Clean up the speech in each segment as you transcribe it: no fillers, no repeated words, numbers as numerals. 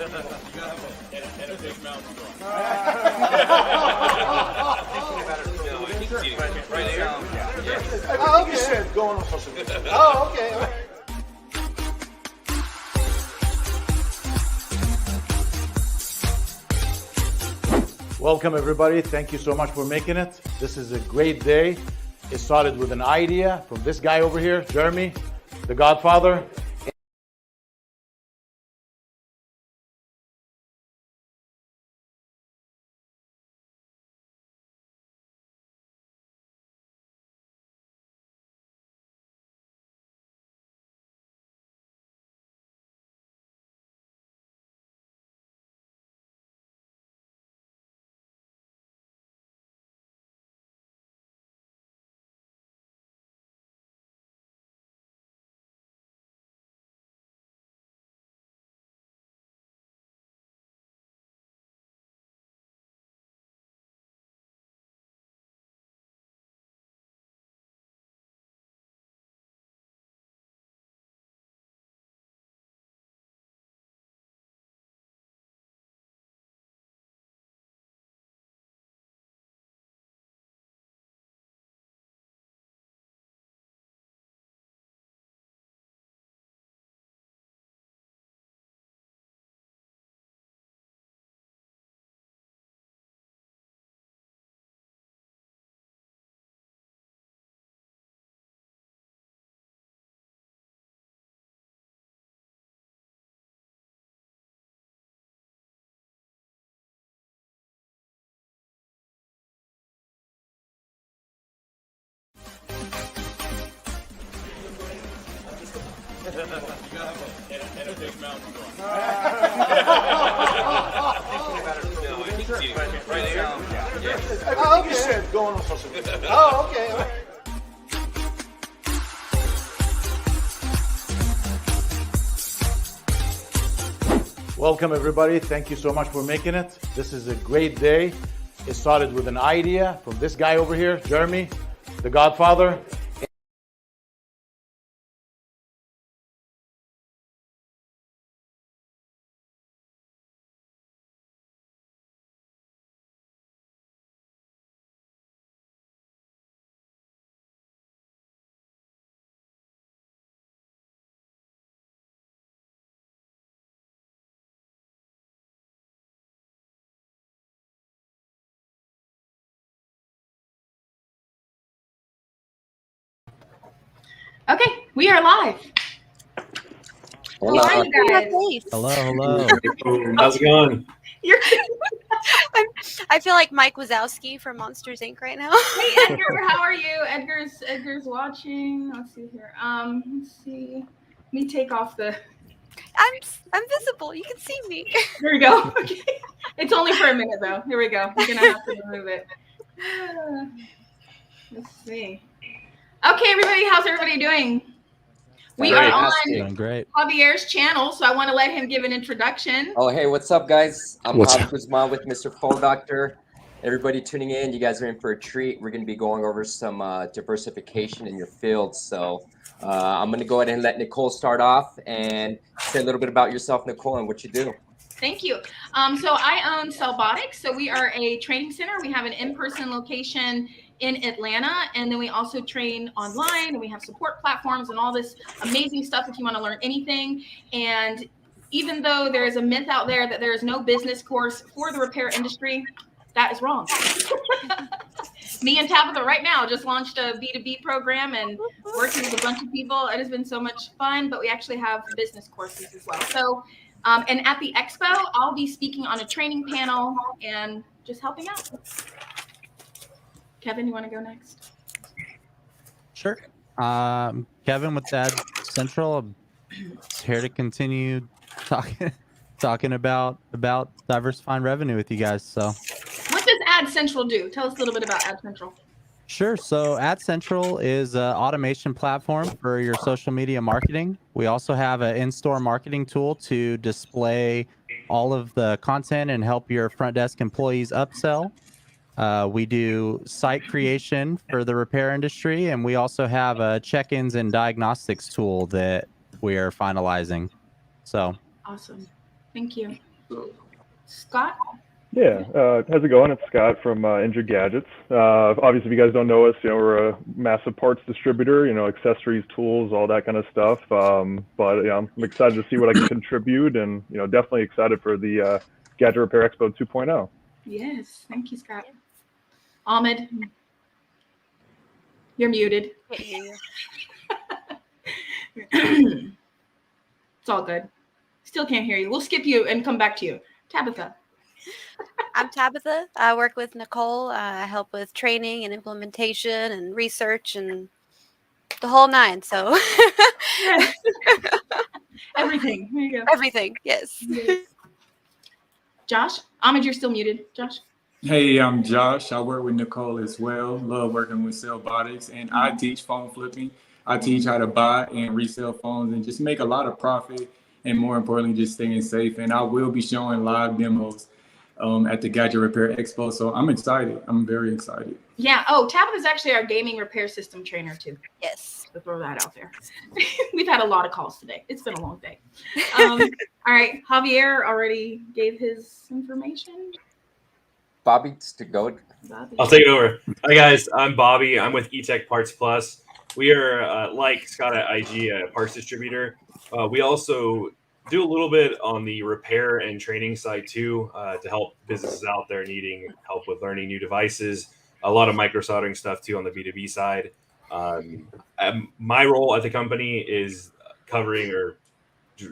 And a big mouth. Right there. Oh, okay. You said going on social media. Oh, okay. All right. Welcome, everybody. Thank you so much for making it. This is a great day. It started with an idea from this guy over here, Jeremy, the Godfather. And a big mouth. Right there. Oh, okay. You said going on social media. Oh, okay. All right. Welcome, everybody. Thank you so much for making it. This is a great day. It started with an idea from this guy over here, Jeremy, the Godfather. Okay, we are live. Hello. How are you guys? Hello. How's it going? You're I feel like Mike Wazowski from Monsters Inc. right now. Hey Edgar, how are you? Edgar's watching. Let's see here. Let's see. Let me take off the. I'm visible. You can see me. There we go. Okay. It's only for a minute though. Here we go. We're gonna have to remove it. Let's see. Okay, everybody, how's everybody doing? We are on Great. Javier's channel, so I want to let him give an introduction. Oh, hey, what's up, guys? I'm Javier Guzman with Mr. Full Doctor. Everybody tuning in, you guys are in for a treat. We're going to be going over some diversification in your field. So I'm going to go ahead and let Nicole start off and say a little bit about yourself, Nicole, and what you do. Thank you. So I own Cellbotics. So we are a training center. We have an in-person location in Atlanta, and then we also train online, and we have support platforms and all this amazing stuff if you want to learn anything. And even though there is a myth out there that there is no business course for the repair industry, that is wrong. Me and Tabitha right now just launched a B2B program and working with a bunch of people. It has been so much fun, but we actually have business courses as well. So, and at the expo, I'll be speaking on a training panel and just helping out. Kevin, you want to go next? Sure. Kevin with Ad Central. I'm here to continue talking about diversifying revenue with you guys. So, what does Ad Central do? Tell us a little bit about Ad Central. Sure. So Ad Central is an automation platform for your social media marketing. We also have an in-store marketing tool to display all of the content and help your front desk employees upsell. We do site creation for the repair industry, and we also have a check-ins and diagnostics tool that we are finalizing. So awesome. Thank you. Scott? Yeah, how's it going? It's Scott from Injured Gadgets. Obviously, if you guys don't know us, we're a massive parts distributor, accessories, tools, all that kind of stuff. But I'm excited to see what I can contribute, and definitely excited for the Gadget Repair Expo 2.0. Yes, thank you, Scott. Ahmed, you're muted. Can't hear you. It's all good. Still can't hear you. We'll skip you and come back to you. Tabitha. I'm Tabitha. I work with Nicole. I help with training and implementation and research and the whole nine. So Everything. There you go. everything. Yes. Josh? Ahmed, you're still muted. Josh? Hey, I'm Josh. I work with Nicole as well. Love working with Cellbotics, and I teach phone flipping. I teach how to buy and resell phones and just make a lot of profit, and more importantly, just staying safe. And I will be showing live demos at the Gadget Repair Expo. So I'm excited. I'm very excited. Yeah. Oh, Tabitha's actually our gaming repair system trainer too. Yes. To throw that out there. We've had a lot of calls today. It's been a long day. All right. Javier already gave his information. Bobby, to go. Bobby. I'll take it over. Hi guys, I'm Bobby. I'm with eTech Parts Plus. We are like Scott at IG, a parts distributor. We also do a little bit on the repair and training side too, to help businesses out there needing help with learning new devices. A lot of micro soldering stuff too on the B2B side. My role at the company is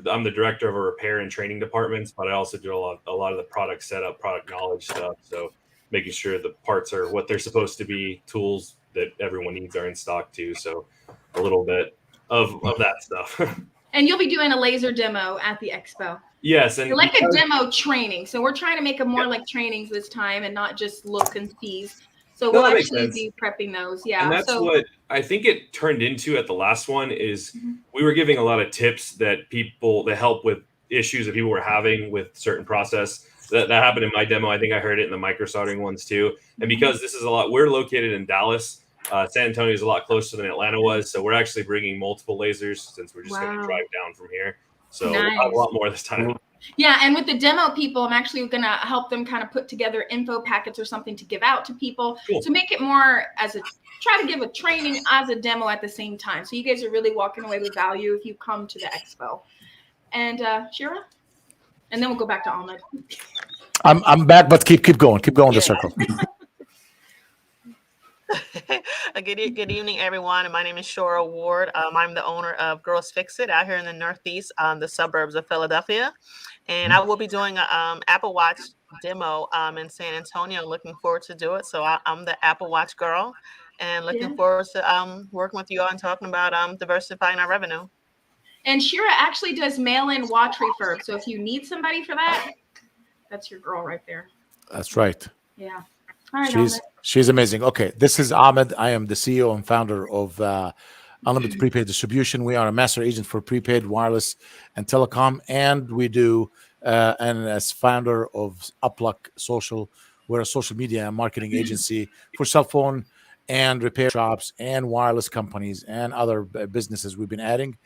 I'm the director of a repair and training departments, but I also do a lot of the product setup, product knowledge stuff. So making sure the parts are what they're supposed to be, tools that everyone needs are in stock too. So a little bit of that stuff. And you'll be doing a laser demo at the expo. Yes, and you're like a demo training. So we're trying to make them more like trainings this time and not just look and tease. So we'll actually be prepping those. Yeah. And that's what I think it turned into at the last one is we were giving a lot of tips that help with issues that people were having with certain process. That happened in my demo. I think I heard it in the micro soldering ones too. And because this is we're located in Dallas, San Antonio is a lot closer than Atlanta was. So we're actually bringing multiple lasers since we're just going to drive down from here. So we'll have a lot more this time. Yeah, and with the demo people, I'm actually going to help them kind of put together info packets or something to give out to people to make it more try to give a training as a demo at the same time. So you guys are really walking away with value if you come to the expo. And Shira? And then we'll go back to Ahmed. I'm back, but keep going the circle. Good evening, everyone. My name is Shora Ward. I'm the owner of Girls Fix It out here in the Northeast, the suburbs of Philadelphia. And I will be doing an Apple Watch demo in San Antonio. Looking forward to do it. So I'm the Apple Watch girl and looking forward to working with you all and talking about diversifying our revenue. And Shira actually does mail-in watch refurb. So if you need somebody for that, that's your girl right there. That's right. Yeah. All right, she's amazing. Okay, this is Ahmed. I am the CEO and founder of Unlimited Prepaid Distribution. We are a master agent for prepaid, wireless, and telecom, and we do and as founder of Upluck Social, we're a social media and marketing agency for cell phone and repair shops and wireless companies and other businesses we've been adding.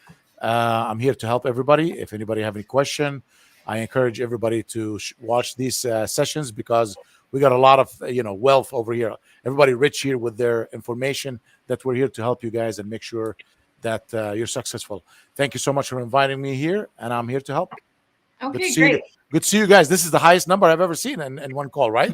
I'm here to help everybody. If anybody have any question, I encourage everybody to watch these sessions because we got a lot of wealth over here. Everybody rich here with their information that we're here to help you guys and make sure that you're successful. Thank you so much for inviting me here, and I'm here to help. Okay, great. Good to see you guys. This is the highest number I've ever seen in one call, right?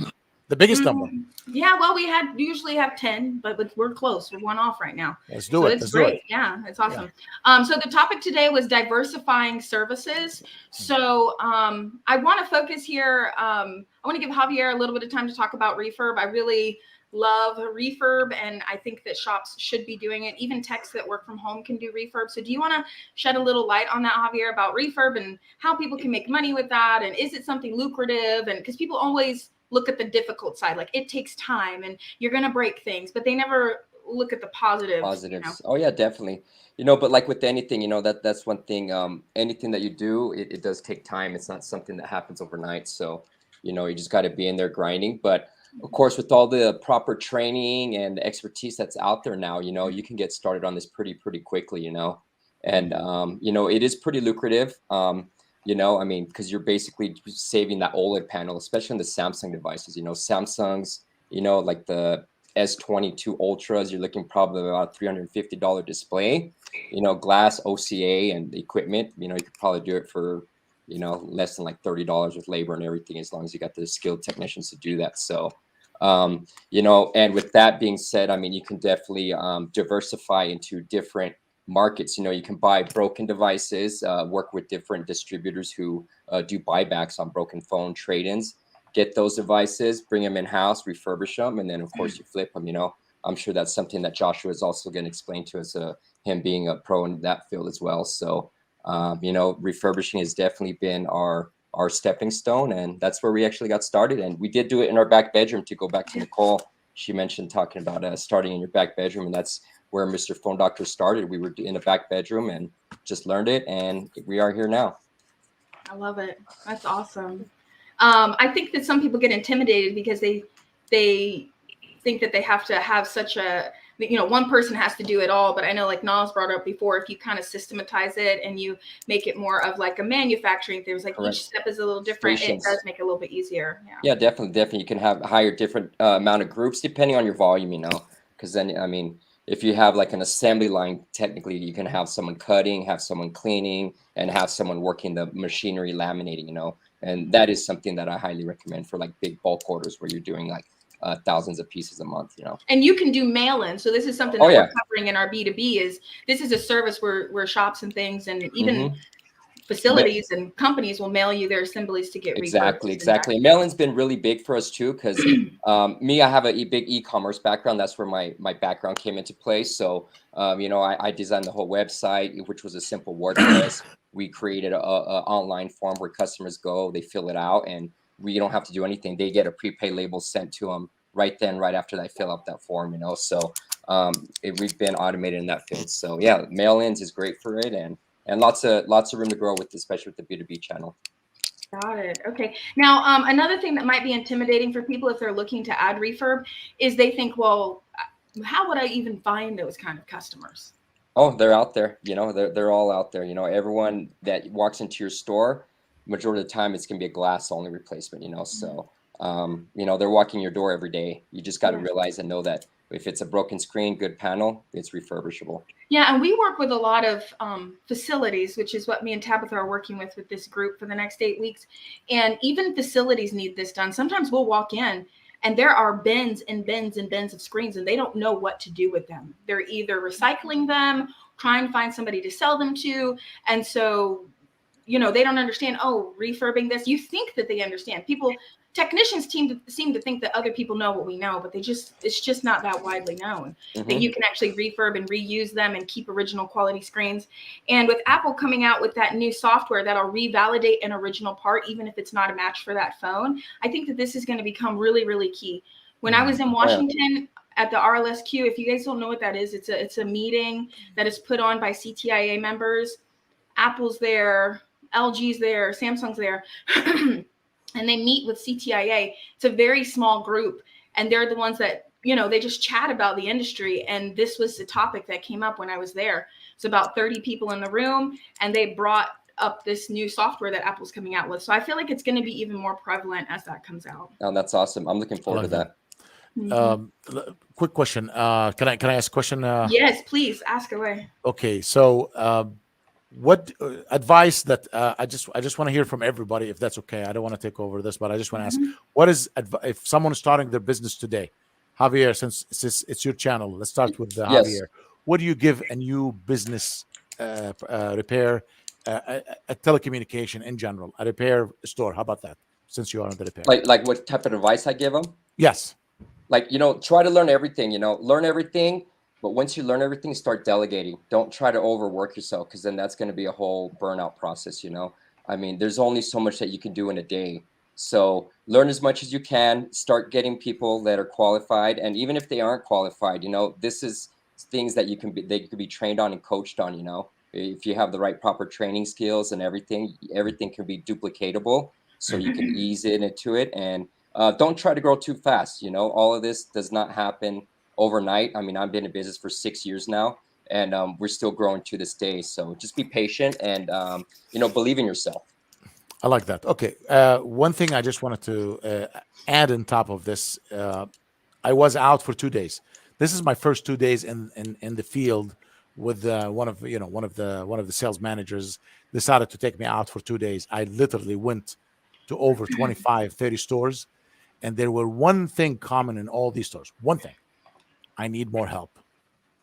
The biggest number. Yeah, well, we usually have 10, but we're close. We're one off right now. Let's do it. It's great. Yeah, it's awesome. Yeah. So the topic today was diversifying services. So I want to focus here. I want to give Javier a little bit of time to talk about refurb. I really love refurb, and I think that shops should be doing it. Even techs that work from home can do refurb. So do you want to shed a little light on that, Javier, about refurb and how people can make money with that? And is it something lucrative? And because people always look at the difficult side, like it takes time and you're going to break things, but they never look at the positives. Oh yeah, definitely. But like with anything, that's one thing. Anything that you do, it does take time. It's not something that happens overnight. So, you just got to be in there grinding. But of course, with all the proper training and expertise that's out there now, you can get started on this pretty quickly, and, it is pretty lucrative. You know, I mean, because you're basically saving that OLED panel, especially in the Samsung devices. You know, Samsung's, you know, like the S22 Ultras, you're looking probably about $350 display. You know, glass, OCA, and the equipment. You know, you could probably do it for, you know, less than like $30 with labor and everything, as long as you got the skilled technicians to do that. So, you know, and with that being said, I mean, you can definitely diversify into different markets. You know, you can buy broken devices, work with different distributors who do buybacks on broken phone trade-ins, get those devices, bring them in-house, refurbish them, and then of course you flip them. You know, I'm sure that's something that Joshua is also going to explain to us, him being a pro in that field as well. So you know, refurbishing has definitely been our stepping stone, and that's where we actually got started. And we did do it in our back bedroom. To go back to Nicole, she mentioned talking about starting in your back bedroom, and that's where Mr. Phone Doctor started. We were in a back bedroom and just learned it, and we are here now. I love it. That's awesome. I think that some people get intimidated because they think that they have to have such a, you know, one person has to do it all. But I know, like Nas brought up before, if you kind of systematize it and you make it more of like a manufacturing thing, like Correct. each step is a little different, Stations. it does make it a little bit easier. Yeah, definitely. You can hire different amount of groups depending on your volume, you know, because then, I mean, if you have like an assembly line, technically you can have someone cutting, have someone cleaning, and have someone working the machinery laminating, you know, and that is something that I highly recommend for like big bulk orders where you're doing like thousands of pieces a month, you know. And you can do mail-in. So this is something that we're covering in our B2B. Is this is a service where shops and things and even facilities and companies will mail you their assemblies to get Exactly. Mail-in's been really big for us too, because me, I have a big e-commerce background. That's where my background came into play. So you know, I designed the whole website, which was a simple WordPress. We created a online form where customers go, they fill it out, and we don't have to do anything. They get a prepaid label sent to them right then, right after they fill out that form, you know. So we've been automated in that field. So yeah, mail-ins is great for it, and lots of room to grow with, especially with the B2B channel. Got it. Okay. Now, another thing that might be intimidating for people if they're looking to add refurb is they think, well, how would I even find those kind of customers? Oh, they're out there. You know, they're all out there. You know, everyone that walks into your store, majority of the time, it's gonna be a glass only replacement. You know, so you know, they're walking your door every day. You just got to realize and know that if it's a broken screen, good panel, it's refurbishable. Yeah, and we work with a lot of facilities, which is what me and Tabitha are working with this group for the next 8 weeks. And even facilities need this done. Sometimes we'll walk in and there are bins and bins and bins of screens and they don't know what to do with them. They're either recycling them, trying to find somebody to sell them to. And so, you know, they don't understand, oh, refurbing this. You think that they understand. Technicians seem to think that other people know what we know, but it's just not that widely known that you can actually refurb and reuse them and keep original quality screens. And with Apple coming out with that new software that'll revalidate an original part, even if it's not a match for that phone, I think that this is going to become really, really key. When I was in Washington at the RLSQ, if you guys don't know what that is, it's a meeting that is put on by CTIA members. Apple's there, LG's there, Samsung's there. And they meet with CTIA. It's a very small group. And they're the ones that, you know, they just chat about the industry. And this was the topic that came up when I was there. It's about 30 people in the room. And they brought up this new software that Apple's coming out with. So I feel like it's going to be even more prevalent as that comes out. Oh, that's awesome. I'm looking forward to that. Quick question. Can I ask a question? Yes, please ask away. Okay. So what advice that I just want to hear from everybody, if that's okay. I don't want to take over this, but I just want to ask, what is if someone is starting their business today, Javier, since it's your channel, let's start with Javier. What do you give a new business repair, a telecommunication in general, a repair store? How about that, since you are on the repair? Like what type of advice I give them? Yes. Like, you know, try to learn everything, you know, learn everything. But once you learn everything, start delegating. Don't try to overwork yourself, because then that's going to be a whole burnout process, you know. I mean, there's only so much that you can do in a day. So learn as much as you can. Start getting people that are qualified. And even if they aren't qualified, you know, this is things that they could be trained on and coached on, you know. If you have the right proper training skills and everything can be duplicatable. So you can ease into it. And don't try to grow too fast. You know, all of this does not happen overnight. I mean, I've been in business for 6 years now, and we're still growing to this day. So just be patient and, you know, believe in yourself. I like that. Okay. One thing I just wanted to add on top of this, I was out for 2 days. This is my first 2 days in the field with one of the sales managers decided to take me out for 2 days. I literally went to over 25, 30 stores, and there were one thing common in all these stores. One thing. I need more help.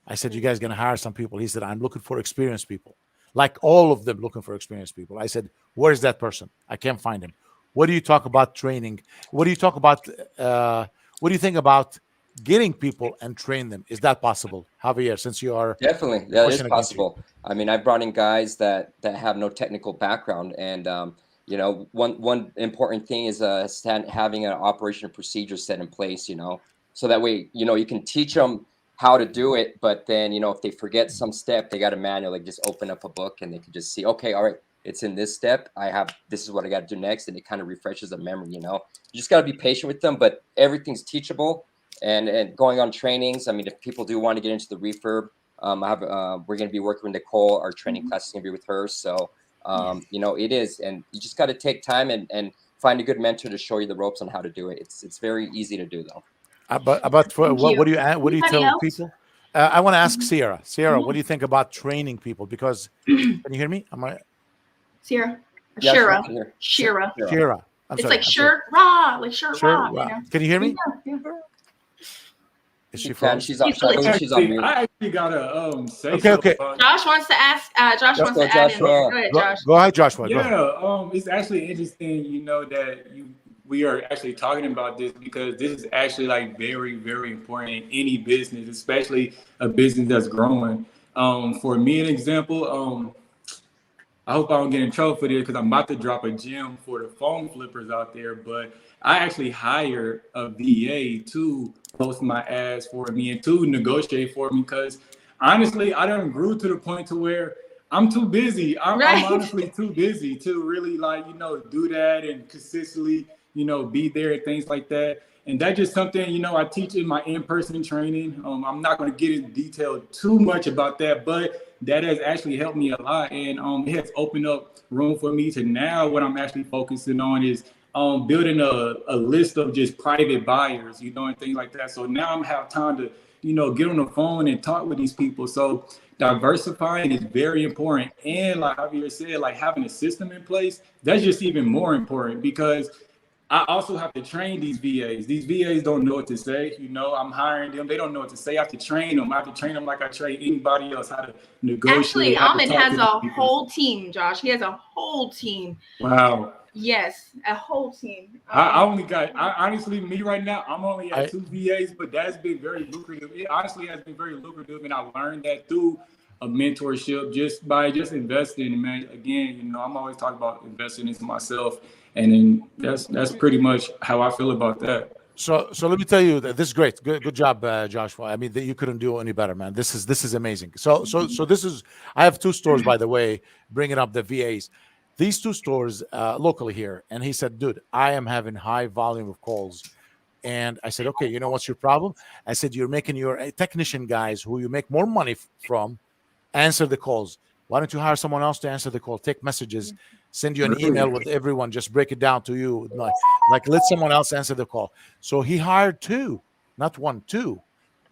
I said, you guys going to hire some people? He said, I'm looking for experienced people. Like all of them looking for experienced people. I said, where's that person? I can't find him. What do you talk about training? What do you talk about? What do you think about getting people and train them? Is that possible, Javier, since you are Definitely, that is possible. I mean, I've brought in guys that have no technical background, and you know, one important thing is having an operation procedure set in place. You know, so that way, you know, you can teach them how to do it, but then, you know, if they forget some step, they got a manual. Like, just open up a book and they can just see, okay, all right, it's in this step. This is what I got to do next, and it kind of refreshes the memory. You know, you just got to be patient with them, but everything's teachable. And going on trainings. I mean, if people do want to get into the refurb, we're going to be working with Nicole. Our training class is going to be with her. So, you know, it is, and you just got to take time and find a good mentor to show you the ropes on how to do it. It's very easy to do, though. What do you tell people? I want to ask Sierra. Sierra, what do you think about training people? Because can you hear me? Am I? Sierra. Yeah, Shira. Shira. It's like shirt raw, like shirt raw. You know? Can you hear me? Yeah. Is she frozen? She's on mute. I actually gotta say okay. Josh wants to ask. Josh wants to add in there. Go ahead, Josh. Go ahead, Joshua. Yeah. It's actually interesting, you know, that we are actually talking about this, because this is actually like very, very important in any business, especially a business that's growing. For me, an example, I hope I don't get in trouble for this because I'm about to drop a gem for the phone flippers out there, but I actually hired a VA to post my ads for me and to negotiate for me, because honestly, I done grew to the point to where I'm too busy. I'm honestly too busy to really, like, you know, do that and consistently, you know, be there and things like that. And that's just something, you know, I teach in my in-person training. I'm not going to get in detail too much about that, but that has actually helped me a lot. And it has opened up room for me to now what I'm actually focusing on is building a list of just private buyers, you know, and things like that. So now I have time to, you know, get on the phone and talk with these people. So diversifying is very important. And like Javier said, like having a system in place, that's just even more important, because I also have to train these VAs. These VAs don't know what to say. You know, I'm hiring them. They don't know what to say. I have to train them. I have to train them like I train anybody else, how to negotiate. Actually, Ahmed has a whole team, Josh. He has a whole team. Wow. Yes, a whole team. I only got, honestly, me right now, I'm only at 2 VAs, but that's been very lucrative. It honestly has been very lucrative, and I learned that through a mentorship just by investing. Man, again, you know, I'm always talking about investing into myself, and then that's pretty much how I feel about that. So let me tell you that this is great. Good job, Joshua. I mean, you couldn't do any better, man. This is amazing. So this is, I have 2 stores, by the way, bringing up the VAs. These 2 stores locally here. And he said, dude, I am having high volume of calls. And I said, okay, you know what's your problem? I said, you're making your technician guys who you make more money from answer the calls. Why don't you hire someone else to answer the call? Take messages, send you an email with everyone, just break it down to you. Like let someone else answer the call. So he hired 2, not 1, 2,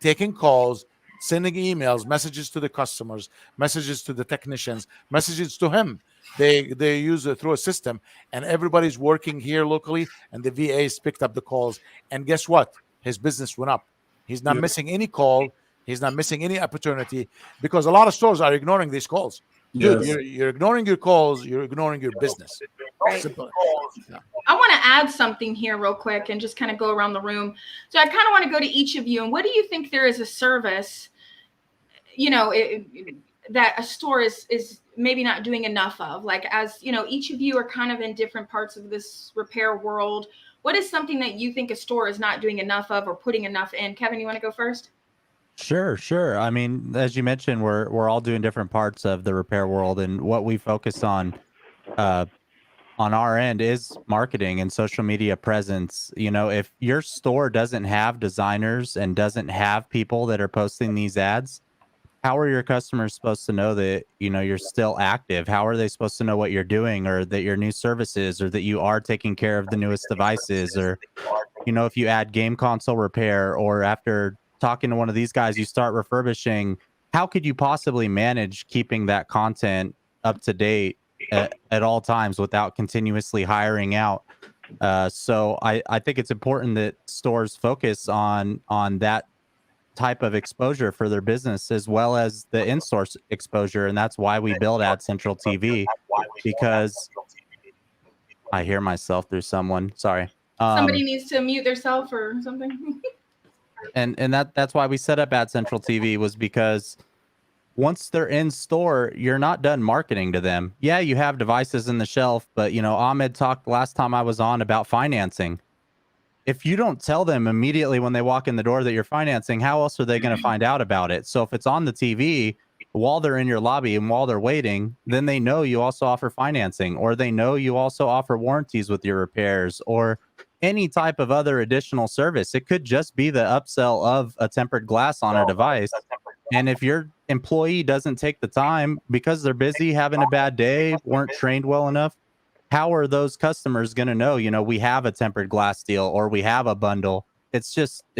taking calls, sending emails, messages to the customers, messages to the technicians, messages to him. They use it through a system, and everybody's working here locally, and the VAs picked up the calls. And guess what? His business went up. He's not missing any call. He's not missing any opportunity, because a lot of stores are ignoring these calls. Dude, you're ignoring your calls. You're ignoring your business. Right. I want to add something here real quick and just kind of go around the room. So I kind of want to go to each of you. And what do you think there is a service, you know, that a store is maybe not doing enough of? Like, as you know, each of you are kind of in different parts of this repair world. What is something that you think a store is not doing enough of or putting enough in? Kevin, you want to go first? Sure. I mean, as you mentioned, we're all doing different parts of the repair world, and what we focus on our end is marketing and social media presence. You know, if your store doesn't have designers and doesn't have people that are posting these ads, how are your customers supposed to know that, you know, you're still active? How are they supposed to know what you're doing, or that your new services, or that you are taking care of the newest devices, or, you know, if you add game console repair, or after talking to one of these guys, you start refurbishing? How could you possibly manage keeping that content up to date at all times without continuously hiring out? So I think it's important that stores focus on that type of exposure for their business, as well as the in-store exposure. And that's why we build Ad Central TV, because I hear myself through someone. Sorry. Somebody needs to mute themselves or something. And that's why we set up Ad Central TV, was because once they're in store, you're not done marketing to them. Yeah, you have devices in the shelf, but you know, Ahmed talked last time I was on about financing. If you don't tell them immediately when they walk in the door that you're financing, how else are they going to find out about it? So if it's on the TV while they're in your lobby and while they're waiting, then they know you also offer financing, or they know you also offer warranties with your repairs, or any type of other additional service. It could just be the upsell of a tempered glass on a device. And if your employee doesn't take the time because they're busy, having a bad day, weren't trained well enough, how are those customers going to know, you know, we have a tempered glass deal or we have a bundle? It's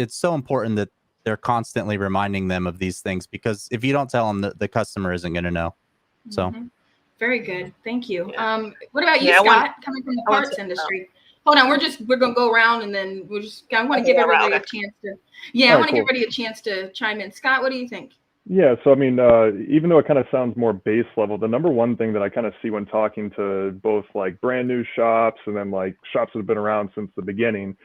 so important that they're constantly reminding them of these things, because if you don't tell them, the customer isn't going to know. So Very good. Thank you. What about you, Yeah, Scott, coming from the parts industry? Hold on, we're going to go around, and then I want to give everybody a chance to, I want to give everybody a chance to chime in. Scott, what do you think? Yeah, so I mean, even though it kind of sounds more base level, the number one thing that I kind of see when talking to both like brand new shops and then like shops that have been around since the beginning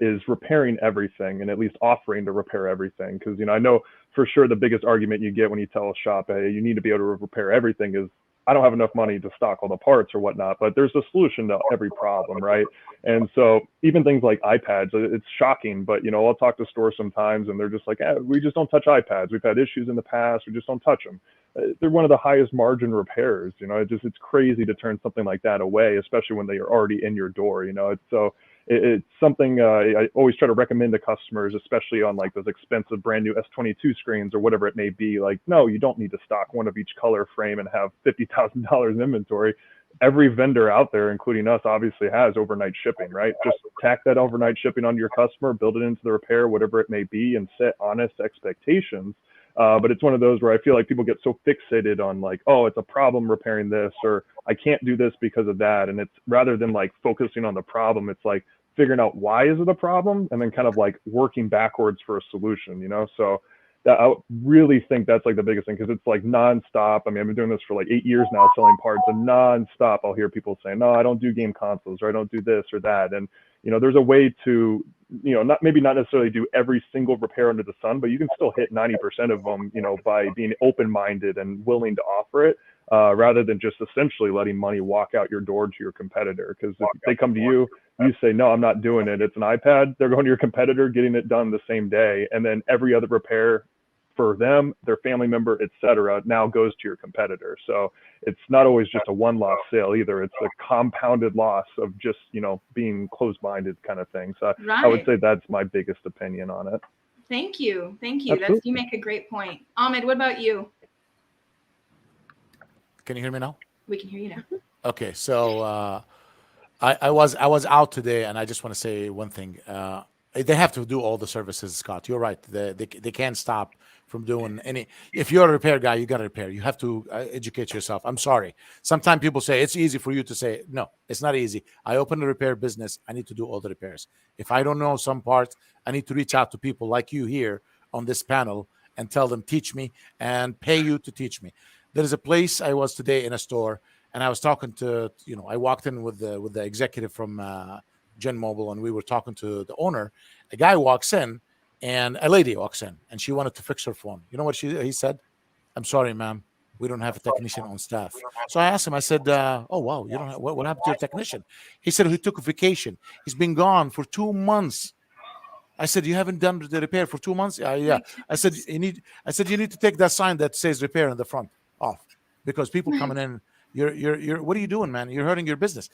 is repairing everything, and at least offering to repair everything. Because, you know, I know for sure the biggest argument you get when you tell a shop, hey, you need to be able to repair everything, is I don't have enough money to stock all the parts or whatnot. But there's a solution to every problem, right? And so even things like iPads, it's shocking, but, you know, I'll talk to stores sometimes and they're just like, we just don't touch iPads. We've had issues in the past. We just don't touch them. They're one of the highest margin repairs. You know, it's crazy to turn something like that away, especially when they are already in your door. You know, it's something I always try to recommend to customers, especially on like those expensive brand new S22 screens or whatever it may be. Like, no, you don't need to stock one of each color frame and have $50,000 in inventory. Every vendor out there, including us, obviously has overnight shipping, right? Just tack that overnight shipping onto your customer, build it into the repair, whatever it may be, and set honest expectations. But it's one of those where I feel like people get so fixated on like, oh, it's a problem repairing this, or I can't do this because of that. And it's rather than like focusing on the problem, it's like figuring out why is it a problem, and then kind of like working backwards for a solution, you know? So that, I really think that's like the biggest thing, because it's like nonstop. I mean, I've been doing this for like 8 years now, selling parts, and nonstop I'll hear people saying, no, I don't do game consoles, or I don't do this or that. And, you know, there's a way to, you know, not necessarily do every single repair under the sun, but you can still hit 90% of them, you know, by being open-minded and willing to offer it, rather than just essentially letting money walk out your door to your competitor. Because if they come to you, you say, no, I'm not doing it, it's an iPad, they're going to your competitor, getting it done the same day, and then every other repair for them, their family member, etc., now goes to your competitor. So it's not always just a one-loss sale either. It's a compounded loss of just, you know, being closed-minded kind of thing. So I would say that's my biggest opinion on it. Thank you. You make a great point. Ahmed, what about you? Can you hear me now? We can hear you now. Okay, so I was out today, and I just want to say one thing. They have to do all the services, Scott. You're right. They can't stop from doing any. If you're a repair guy, you got to repair. You have to educate yourself. I'm sorry. Sometimes people say it's easy for you to say. No, it's not easy. I open a repair business. I need to do all the repairs. If I don't know some parts, I need to reach out to people like you here on this panel and tell them, teach me, and pay you to teach me. There is a place I was today in a store, and I was talking to, you know, I walked in with the executive from Gen Mobile, and we were talking to the owner. A guy walks in, and a lady walks in, and she wanted to fix her phone. You know what he said? I'm sorry, ma'am, we don't have a technician on staff. So I asked him, I said, oh, wow, you don't have, what happened to your technician? He said he took a vacation. He's been gone for 2 months. I said, you haven't done the repair for 2 months? Yeah. I said, you need to take that sign that says repair in the front off, because people coming in, you're what are you doing, man? You're hurting your business.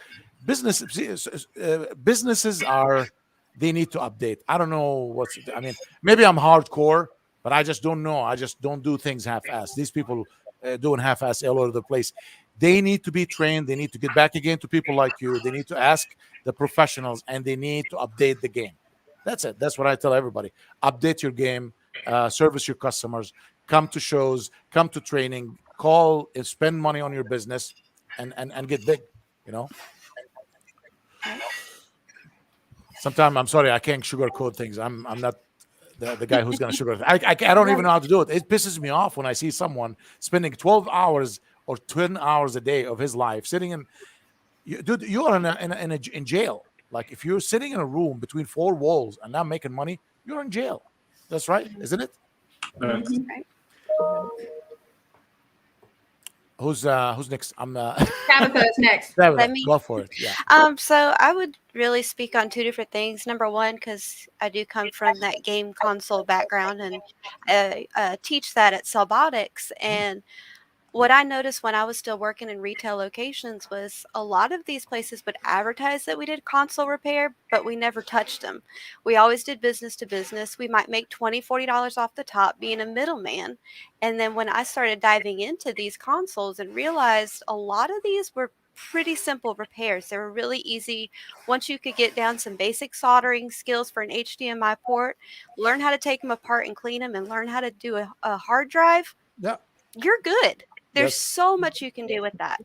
Businesses are, they need to update. I don't know I mean, maybe I'm hardcore, but I just don't know. I just don't do things half-assed. These people doing half-assed all over the place. They need to be trained. They need to get back again to people like you. They need to ask the professionals, and they need to update the game. That's it. That's what I tell everybody. Update your game, service your customers, come to shows, come to training, call, spend money on your business, and get big, you know? Sometimes, I'm sorry, I can't sugarcoat things. I'm not the guy who's going to sugarcoat. I don't even know how to do it. It pisses me off when I see someone spending 12 hours or 10 hours a day of his life sitting in, dude, you are in jail. Like, if you're sitting in a room between four walls and not making money, you're in jail. That's right, isn't it? Right. Who's next? I'm Tabitha is next. Tabitha, go for it. Yeah. So I would really speak on two different things. Number one, because I do come from that game console background and teach that at Cellbotics. And what I noticed when I was still working in retail locations was a lot of these places would advertise that we did console repair, but we never touched them. We always did business to business. We might make $20, $40 off the top being a middleman. And then when I started diving into these consoles and realized a lot of these were pretty simple repairs. They were really easy. Once you could get down some basic soldering skills for an HDMI port, learn how to take them apart and clean them, and learn how to do a hard drive, you're good. There's so much you can do with that.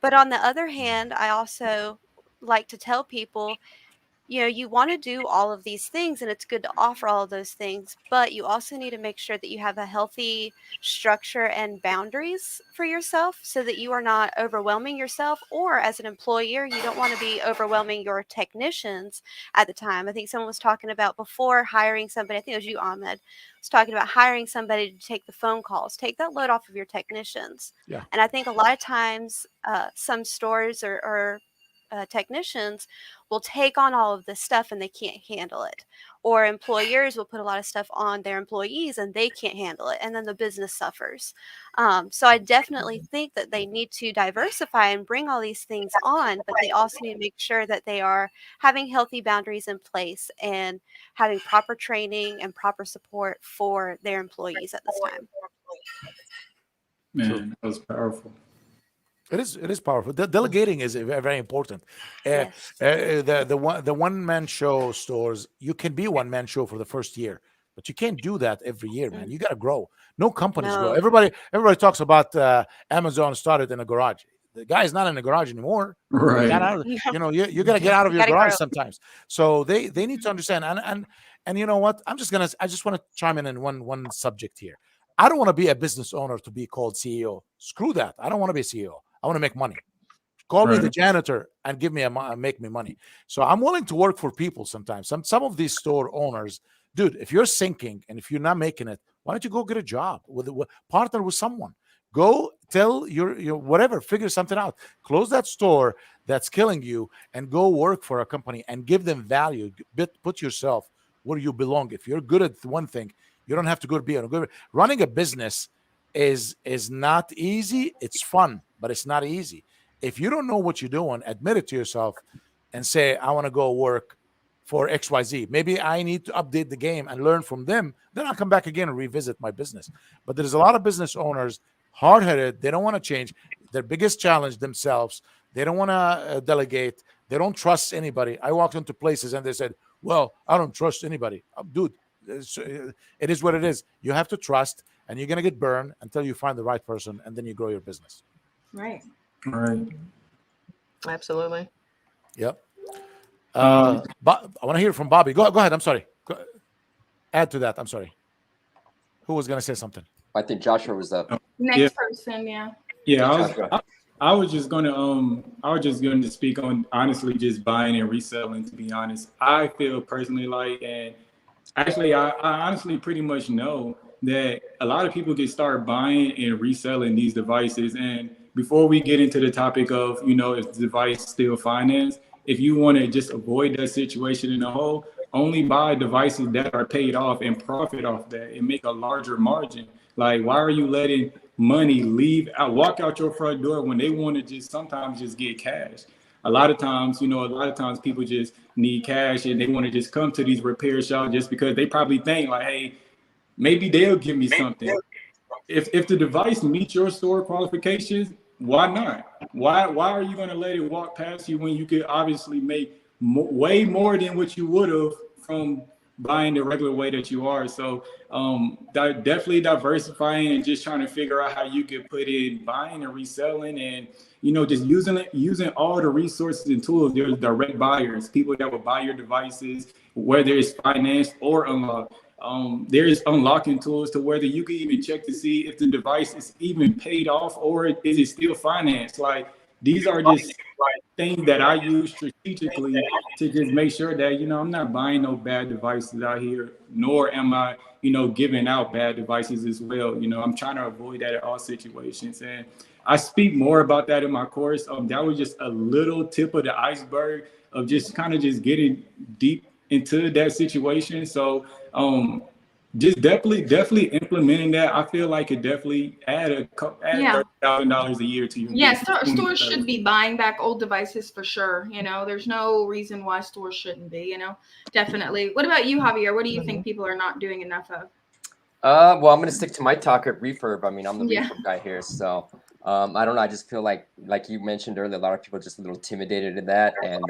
But on the other hand, I also like to tell people, you want to do all of these things, and it's good to offer all of those things, but you also need to make sure that you have a healthy structure and boundaries for yourself so that you are not overwhelming yourself, or as an employer, you don't want to be overwhelming your technicians at the time. I think someone was talking about before hiring somebody, I think it was you, Ahmed, was talking about hiring somebody to take the phone calls. Take that load off of your technicians. Yeah. And I think a lot of times some stores or technicians will take on all of this stuff and they can't handle it, or employers will put a lot of stuff on their employees and they can't handle it, and then the business suffers. So I definitely think that they need to diversify and bring all these things on, but they also need to make sure that they are having healthy boundaries in place and having proper training and proper support for their employees at this time. Man, that was powerful. It is powerful. Delegating is very important. Yes. The one man show stores, you can be one man show for the first year, but you can't do that every year, man. You got to grow. No companies grow. Everybody talks about Amazon started in a garage. The guy is not in the garage anymore. Right. You got to get out of your garage sometimes. So they need to understand. And you know what? I just want to chime in one subject here. I don't want to be a business owner to be called CEO. Screw that. I don't want to be a CEO. I want to make money. Call me the janitor and make me money. So I'm willing to work for people sometimes. Some of these store owners, dude, if you're sinking and if you're not making it, why don't you go get a job partner with someone? Go tell your whatever, figure something out. Close that store that's killing you and go work for a company and give them value. Put yourself where you belong. If you're good at one thing, you don't have to go to be a good. Running a business is not easy. It's fun, but it's not easy. If you don't know what you're doing, admit it to yourself and say, I want to go work for XYZ. Maybe I need to update the game and learn from them. Then I'll come back again and revisit my business. But there's a lot of business owners, hard-headed. They don't want to change. Their biggest challenge themselves. They don't want to delegate. They don't trust anybody. I walked into places and they said, well, I don't trust anybody. Dude, it is what it is. You have to trust, and you're going to get burned until you find the right person, and then you grow your business. Right. Right. Absolutely. Yep. I want to hear from Bobby. Go ahead. I'm sorry. Add to that. I'm sorry. Who was going to say something? I think Joshua was up. Next person, yeah. Yeah, I was just going to speak on honestly just buying and reselling. To be honest, I feel personally like, and actually, I honestly pretty much know that a lot of people can start buying and reselling these devices. And before we get into the topic of, if the device still financed, if you want to just avoid that situation in the whole, only buy devices that are paid off and profit off that and make a larger margin. Like, why are you letting money walk out your front door when they want to sometimes just get cash? A lot of times people just need cash and they want to just come to these repair shops just because they probably think like, hey, maybe they'll give me something. If the device meets your store qualifications, why not? Why are you going to let it walk past you when you could obviously make way more than what you would have from buying the regular way that you are? So definitely diversifying and just trying to figure out how you could put in buying and reselling, and just using all the resources and tools. There's direct buyers, people that will buy your devices, whether it's financed or unlocked. There's unlocking tools to whether you can even check to see if the device is even paid off or is it still financed. Like, these are just things that I use strategically to just make sure that, I'm not buying no bad devices out here, nor am I, giving out bad devices as well. I'm trying to avoid that in all situations. And I speak more about that in my course. That was just a little tip of the iceberg of just kind of just getting deep into that situation. So just definitely implementing that. I feel like it definitely add $30,000 a year to your business. Stores should be buying back old devices for sure. There's no reason why stores shouldn't be. Definitely. What about you, Javier? What do you think people are not doing enough of? Well, I'm gonna stick to my talk at refurb. I mean, I'm the refurb guy here, so I don't know. I just feel like you mentioned earlier, a lot of people are just a little intimidated in that, and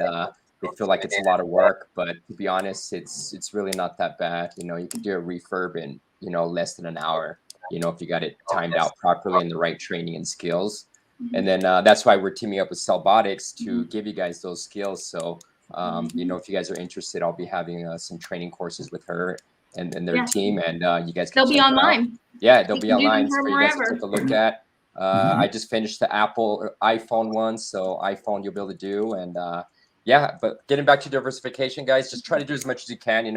they feel like it's a lot of work. But to be honest, it's really not that bad. You can do a refurb in less than an hour. If you got it timed out properly and the right training and skills. And then that's why we're teaming up with Cellbotics to give you guys those skills. So if you guys are interested, I'll be having some training courses with her and their team, and you guys can they'll be online. Yeah, they'll be online for you guys to take a look at. I just finished the Apple iPhone one, so iPhone you'll be able to do. And but getting back to diversification, guys, just try to do as much as you can.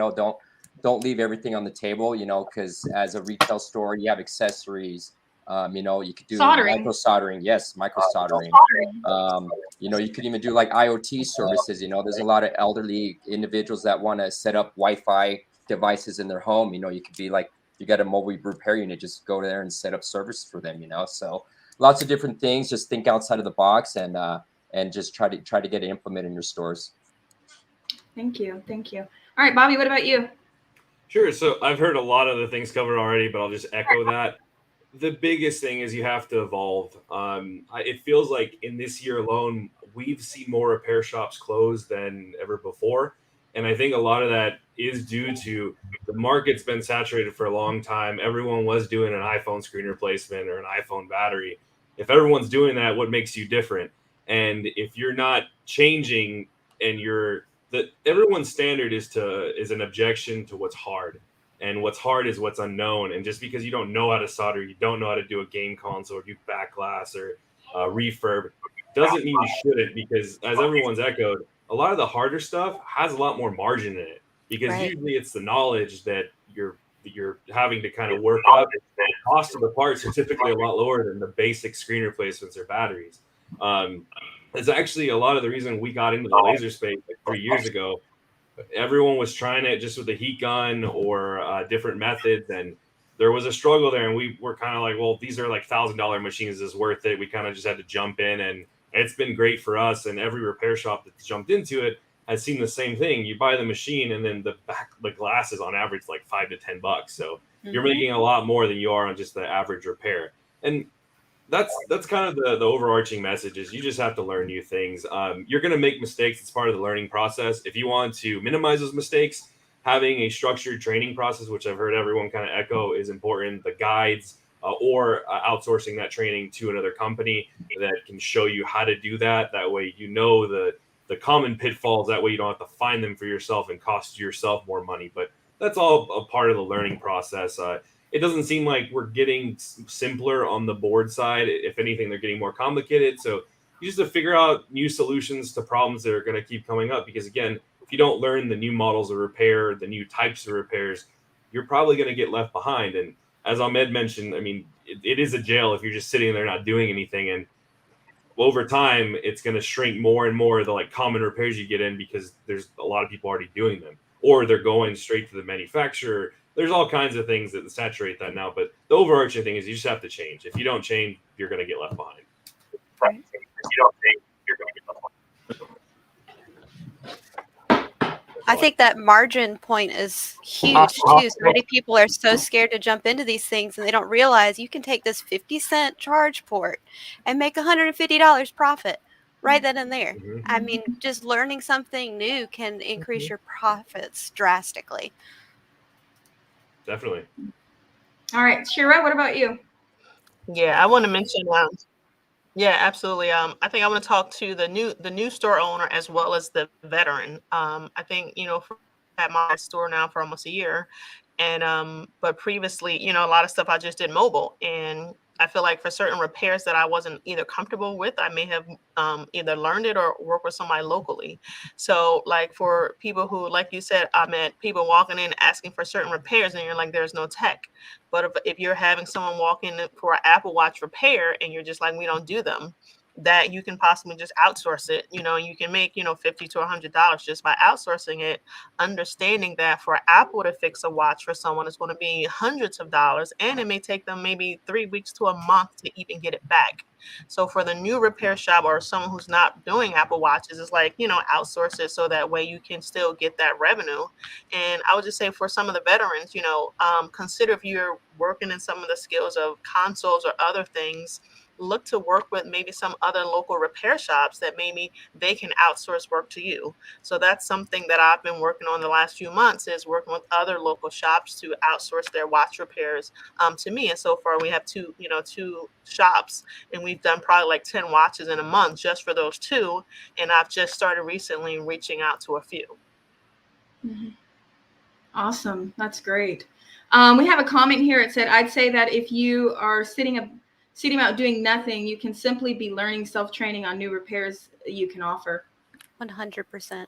Don't leave everything on the table, because as a retail store, you have accessories. You could do micro soldering. Yes, micro soldering. You could even do like IoT services. There's a lot of elderly individuals that want to set up Wi-Fi devices in their home. You could be like, you got a mobile repair unit, just go there and set up service for them. So lots of different things. Just think outside of the box and just try to get it implemented in your stores. Thank you. All right, Bobby, what about you? Sure. So I've heard a lot of the things covered already, but I'll just echo that. The biggest thing is you have to evolve. It feels like in this year alone, we've seen more repair shops close than ever before. And I think a lot of that is due to the market's been saturated for a long time. Everyone was doing an iPhone screen replacement or an iPhone battery. If everyone's doing that, what makes you different? And if you're not changing and everyone's standard is an objection to what's hard. And what's hard is what's unknown. And just because you don't know how to solder, you don't know how to do a game console or do back glass or refurb, doesn't mean you shouldn't, because as everyone's echoed, a lot of the harder stuff has a lot more margin in it, because usually it's the knowledge that you're having to kind of work up. The cost of the parts are typically a lot lower than the basic screen replacements or batteries. It's actually a lot of the reason we got into the laser space like 3 years ago. Everyone was trying it just with a heat gun or different methods, and there was a struggle there. And we were kind of like, well, these are like $1,000 machines. Is worth it? We kind of just had to jump in, and it's been great for us. And every repair shop that's jumped into it has seen the same thing. You buy the machine, and then the glass is on average like $5 to $10. So you're making a lot more than you are on just the average repair. And that's kind of the overarching message is you just have to learn new things. You're going to make mistakes. It's part of the learning process. If you want to minimize those mistakes, having a structured training process, which I've heard everyone kind of echo, is important. The guides or outsourcing that training to another company that can show you how to do that. That way, the common pitfalls. That way you don't have to find them for yourself and cost yourself more money. But that's all a part of the learning process. It doesn't seem like we're getting simpler on the board side. If anything, they're getting more complicated. So you just have to figure out new solutions to problems that are going to keep coming up. Because again, if you don't learn the new models of repair, the new types of repairs, you're probably going to get left behind. And as Ahmed mentioned, I mean, it is a jail if you're just sitting there not doing anything. And over time, it's going to shrink more and more the common repairs you get in, because there's a lot of people already doing them, or they're going straight to the manufacturer. There's all kinds of things that saturate that now, but the overarching thing is you just have to change. If you don't change, you're going to get left behind. Right. If you don't change, you're going to get left behind. I think that margin point is huge too. So many people are so scared to jump into these things and they don't realize you can take this 50-cent charge port and make $150 profit right then and there. Mhm. I mean, just learning something new can increase your profits drastically. Definitely. All right, Shira, what about you? Yeah, I want to mention. Yeah, absolutely. I think I want to talk to the new store owner as well as the veteran. I think at my store now for almost a year, and but previously, a lot of stuff I just did mobile, and I feel like for certain repairs that I wasn't either comfortable with, I may have either learned it or work with somebody locally. So, like for people who, like you said, I met people walking in asking for certain repairs, and you're like, there's no tech. But if you're having someone walk in for an Apple Watch repair and you're just like, we don't do them, that you can possibly just outsource it, and you can make, $50 to $100 just by outsourcing it, understanding that for Apple to fix a watch for someone is going to be hundreds of dollars, and it may take them maybe 3 weeks to a month to even get it back. So for the new repair shop or someone who's not doing Apple Watches, it's like, outsource it so that way you can still get that revenue. And I would just say for some of the veterans, consider if you're working in some of the skills of consoles or other things, look to work with maybe some other local repair shops that maybe they can outsource work to you. So that's something that I've been working on the last few months, is working with other local shops to outsource their watch repairs to me. And so far we have two shops, and we've done probably like 10 watches in a month just for those two. And I've just started recently reaching out to a few. Mm-hmm. Awesome. That's great. We have a comment here. It said, I'd say that if you are sitting out doing nothing, you can simply be learning self-training on new repairs you can offer. 100%.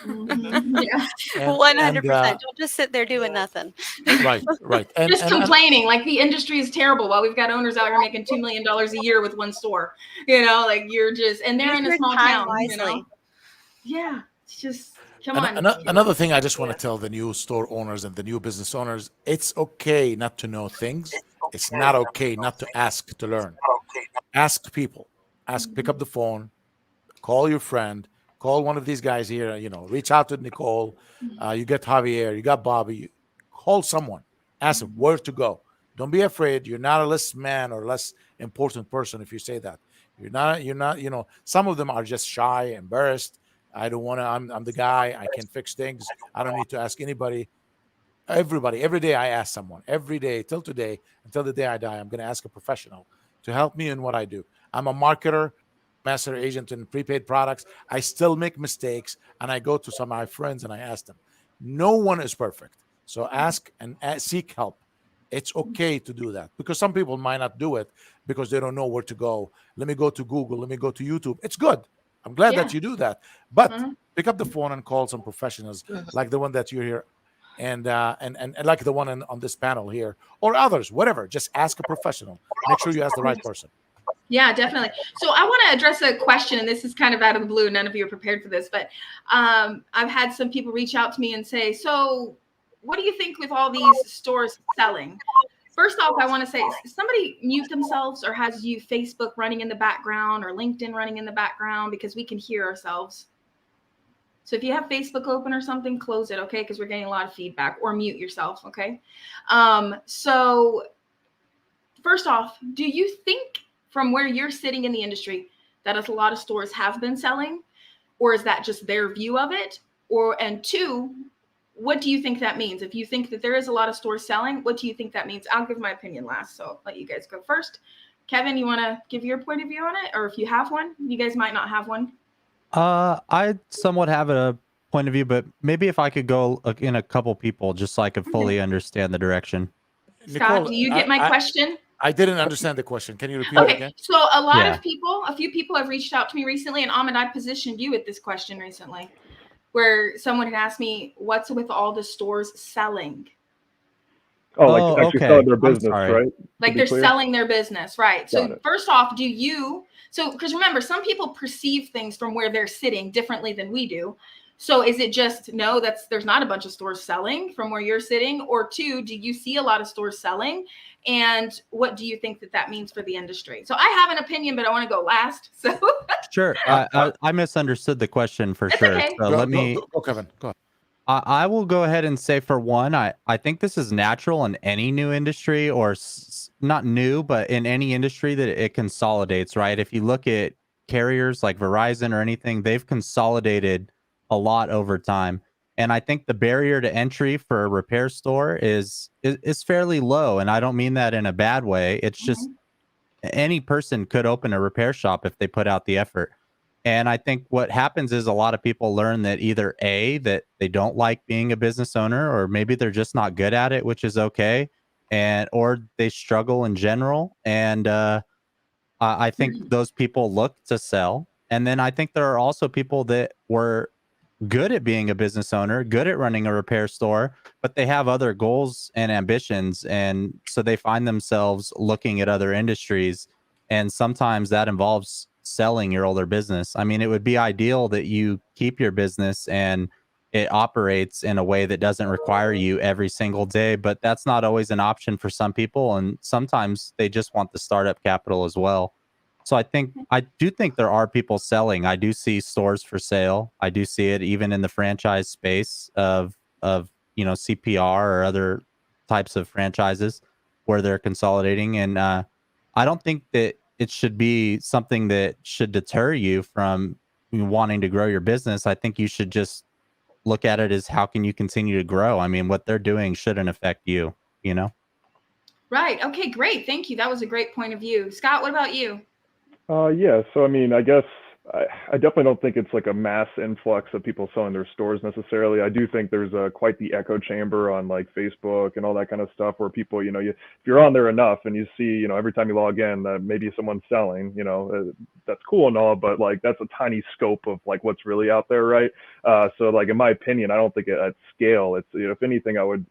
Mm-hmm. Yeah. 100%. Don't just sit there doing nothing. Right. And just complaining like the industry is terrible while we've got owners out here making $2 million a year with one store. Like you're just, and they're in a small town. Yeah, it's just. Come on. Another thing I just want to tell the new store owners and the new business owners, it's okay not to know things. It's not okay not to ask to learn. Ask people. Pick up the phone, call your friend, call one of these guys here, reach out to Nicole. You got Javier, you got Bobby. Call someone. Ask them where to go. Don't be afraid. You're not a less man or less important person if you say that. You're not, some of them are just shy, embarrassed. I don't want to, I'm the guy, I can fix things. I don't need to ask anybody. Everybody, every day I ask someone, every day till today, until the day I die, I'm going to ask a professional to help me in what I do. I'm a marketer, master agent in prepaid products. I still make mistakes, and I go to some of my friends and I ask them. No one is perfect. So ask and seek help. It's okay to do that, because some people might not do it because they don't know where to go. Let me go to Google. Let me go to YouTube. It's good. I'm glad that you do that, but pick up the phone and call some professionals like the one that you're here, and like the one on this panel here, or others, whatever. Just ask a professional. Make sure you ask the right person. Yeah, definitely. So I want to address a question, and this is kind of out of the blue. None of you are prepared for this, but I've had some people reach out to me and say, so what do you think with all these stores selling? First off, I want to say, somebody mute themselves, or has you Facebook running in the background or LinkedIn running in the background, because we can hear ourselves. So if you have Facebook open or something, close it, okay? Because we're getting a lot of feedback, or mute yourself, okay? So first off, do you think from where you're sitting in the industry that a lot of stores have been selling, or is that just their view of it? And two, what do you think that means? If you think that there is a lot of stores selling, what do you think that means? I'll give my opinion last, so I'll let you guys go first. Kevin, you want to give your point of view on it? Or if you have one, you guys might not have one. I somewhat have a point of view, but maybe if I could go in a couple people, just so I could fully understand the direction. Scott, Nicole, do you get my question? I didn't understand the question. Can you repeat it again? So a few people have reached out to me recently, and Ahmed, I positioned you with this question recently, where someone had asked me, what's with all the stores selling? Oh, like actually selling their business, right? Like they're selling their business, right? So first off, because remember, some people perceive things from where they're sitting differently than we do. So is it just, no, there's not a bunch of stores selling from where you're sitting? Or two, do you see a lot of stores selling? And what do you think that means for the industry? So I have an opinion, but I want to go last. So sure. I misunderstood the question for sure. Okay. So Go, Kevin. Go ahead. I will go ahead and say, for one, I think this is natural in any new industry, or not new, but in any industry that it consolidates, right? If you look at carriers like Verizon or anything, they've consolidated a lot over time. And I think the barrier to entry for a repair store is fairly low. And I don't mean that in a bad way. It's just any person could open a repair shop if they put out the effort. And I think what happens is a lot of people learn that either A, that they don't like being a business owner, or maybe they're just not good at it, which is okay. And, or they struggle in general. And I think those people look to sell. And then I think there are also people that were good at being a business owner, good at running a repair store, but they have other goals and ambitions. And so they find themselves looking at other industries. And sometimes that involves selling your older business. I mean, it would be ideal that you keep your business and it operates in a way that doesn't require you every single day, but that's not always an option for some people. And sometimes they just want the startup capital as well. So I do think there are people selling. I do see stores for sale. I do see it even in the franchise space of CPR or other types of franchises where they're consolidating. And I don't think that it should be something that should deter you from wanting to grow your business. I think you should just look at it as, how can you continue to grow? I mean, what they're doing shouldn't affect you, you know? Right. Okay, great. Thank you. That was a great point of view. Scott, what about you? Yeah. So I mean, I guess I definitely don't think it's like a mass influx of people selling their stores necessarily. I do think there's quite the echo chamber on like Facebook and all that kind of stuff, where people, if you're on there enough and you see, every time you log in that maybe someone's selling, that's cool and all, but like that's a tiny scope of like what's really out there, right? So like in my opinion, I don't think at scale, it's, if anything, I would,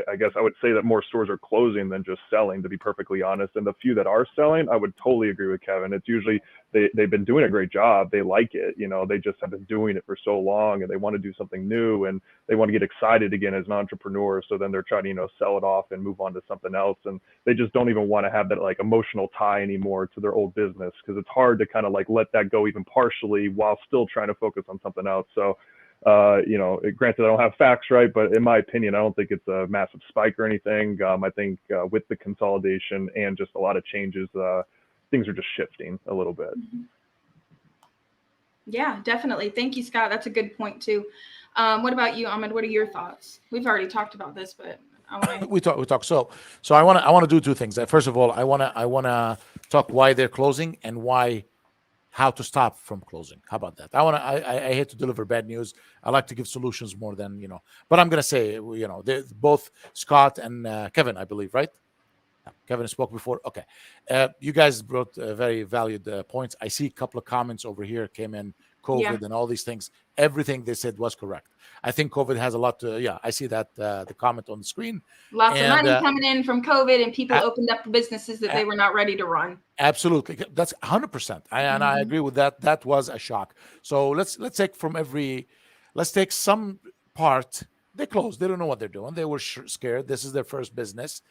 I guess I would say that more stores are closing than just selling, to be perfectly honest. And the few that are selling, I would totally agree with Kevin. It's usually they've been doing a great job. They like it. They just have been doing it for so long and they want to do something new and they want to get excited again as an entrepreneur. So then they're trying to, sell it off and move on to something else. And they just don't even want to have that like emotional tie anymore to their old business, because it's hard to kind of like let that go even partially while still trying to focus on something else. So granted, I don't have facts, right? But in my opinion, I don't think it's a massive spike or anything. I think with the consolidation and just a lot of changes, things are just shifting a little bit. Yeah, definitely. Thank you, Scott. That's a good point too. What about you, Ahmed? What are your thoughts? We've already talked about this, but I want to. We talk. So I want to do two things. First of all, I want to talk why they're closing and how to stop from closing. How about that? I hate to deliver bad news. I like to give solutions more than, but I'm going to say, both Scott and Kevin, I believe, right? Kevin spoke before. Okay. You guys brought very valued points. I see a couple of comments over here came in, COVID and all these things. Everything they said was correct. I think COVID has a lot to, I see that the comment on the screen. Lots of money coming in from COVID, and people opened up businesses that they were not ready to run. Absolutely. That's 100%. And I agree with that. That was a shock. So let's take let's take some part. They closed. They don't know what they're doing. They were scared. This is their first business.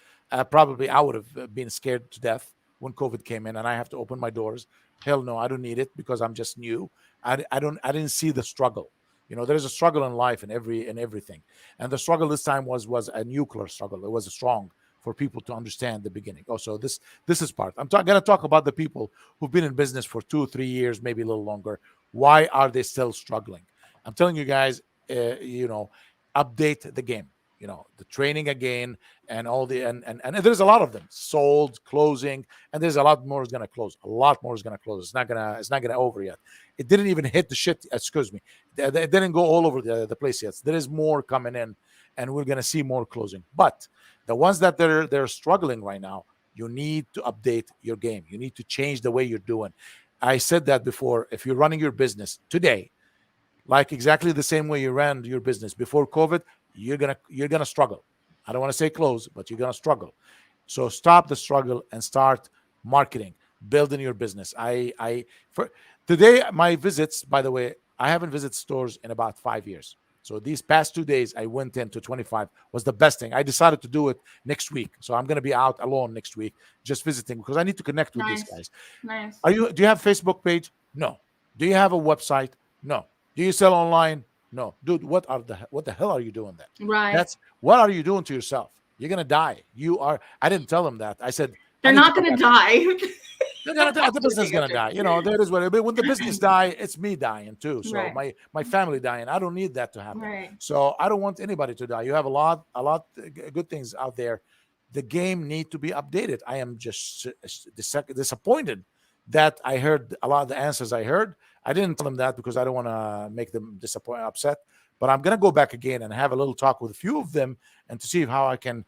Probably I would have been scared to death when COVID came in and I have to open my doors. Hell no, I don't need it because I'm just new. I didn't see the struggle. There's a struggle in life and everything. And the struggle this time was a nuclear struggle. It was strong for people to understand the beginning. So this is part. I'm going to talk about the people who've been in business for 2-3 years, maybe a little longer. Why are they still struggling? I'm telling you guys, update the game. The training again and all the and there's a lot of them sold, closing, and there's a lot more is going to close. A lot more is going to close. It's not gonna over yet. It didn't even hit the shit. Excuse me. It didn't go all over the place yet. There is more coming in, and we're going to see more closing. But the ones that they're struggling right now, you need to update your game. You need to change the way you're doing. I said that before. If you're running your business today, like exactly the same way you ran your business before COVID, you're gonna struggle. I don't want to say close, but you're gonna struggle. So stop the struggle and start marketing, building your business. For today, my visits, by the way, I haven't visited stores in about 5 years. So these past 2 days, I went into 25 was the best thing. I decided to do it next week. So I'm going to be out alone next week, just visiting because I need to connect with these guys. Nice. Do you have a Facebook page? No. Do you have a website? No. Do you sell online? No, dude, what the hell are you doing then? Right. That's what are you doing to yourself? You're gonna die. You are. I didn't tell them that. I said They're I need not to going come to back. die. The business is gonna die. You know, that is what. But when the business die, it's me dying too. So Right. my family dying. I don't need that to happen. Right. So I don't want anybody to die. You have a lot good things out there. The game need to be updated. I am just disappointed that I heard a lot of the answers I heard. I didn't tell them that because I don't want to make them upset. But I'm gonna go back again and have a little talk with a few of them and to see how I can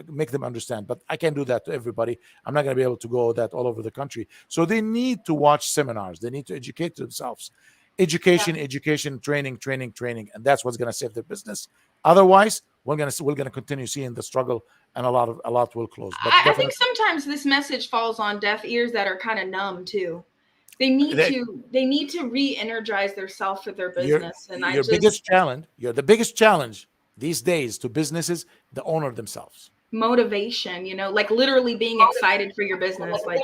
make them understand. But I can't do that to everybody. I'm not gonna be able to go that all over the country. So they need to watch seminars. They need to educate themselves. Education, training, and that's what's gonna save their business. Otherwise, we're gonna continue seeing the struggle, and a lot will close. But I think sometimes this message falls on deaf ears that are kind of numb too. They need to re-energize themselves for their business. The biggest challenge these days to businesses, the owner themselves. Motivation, like literally being excited for your business. Like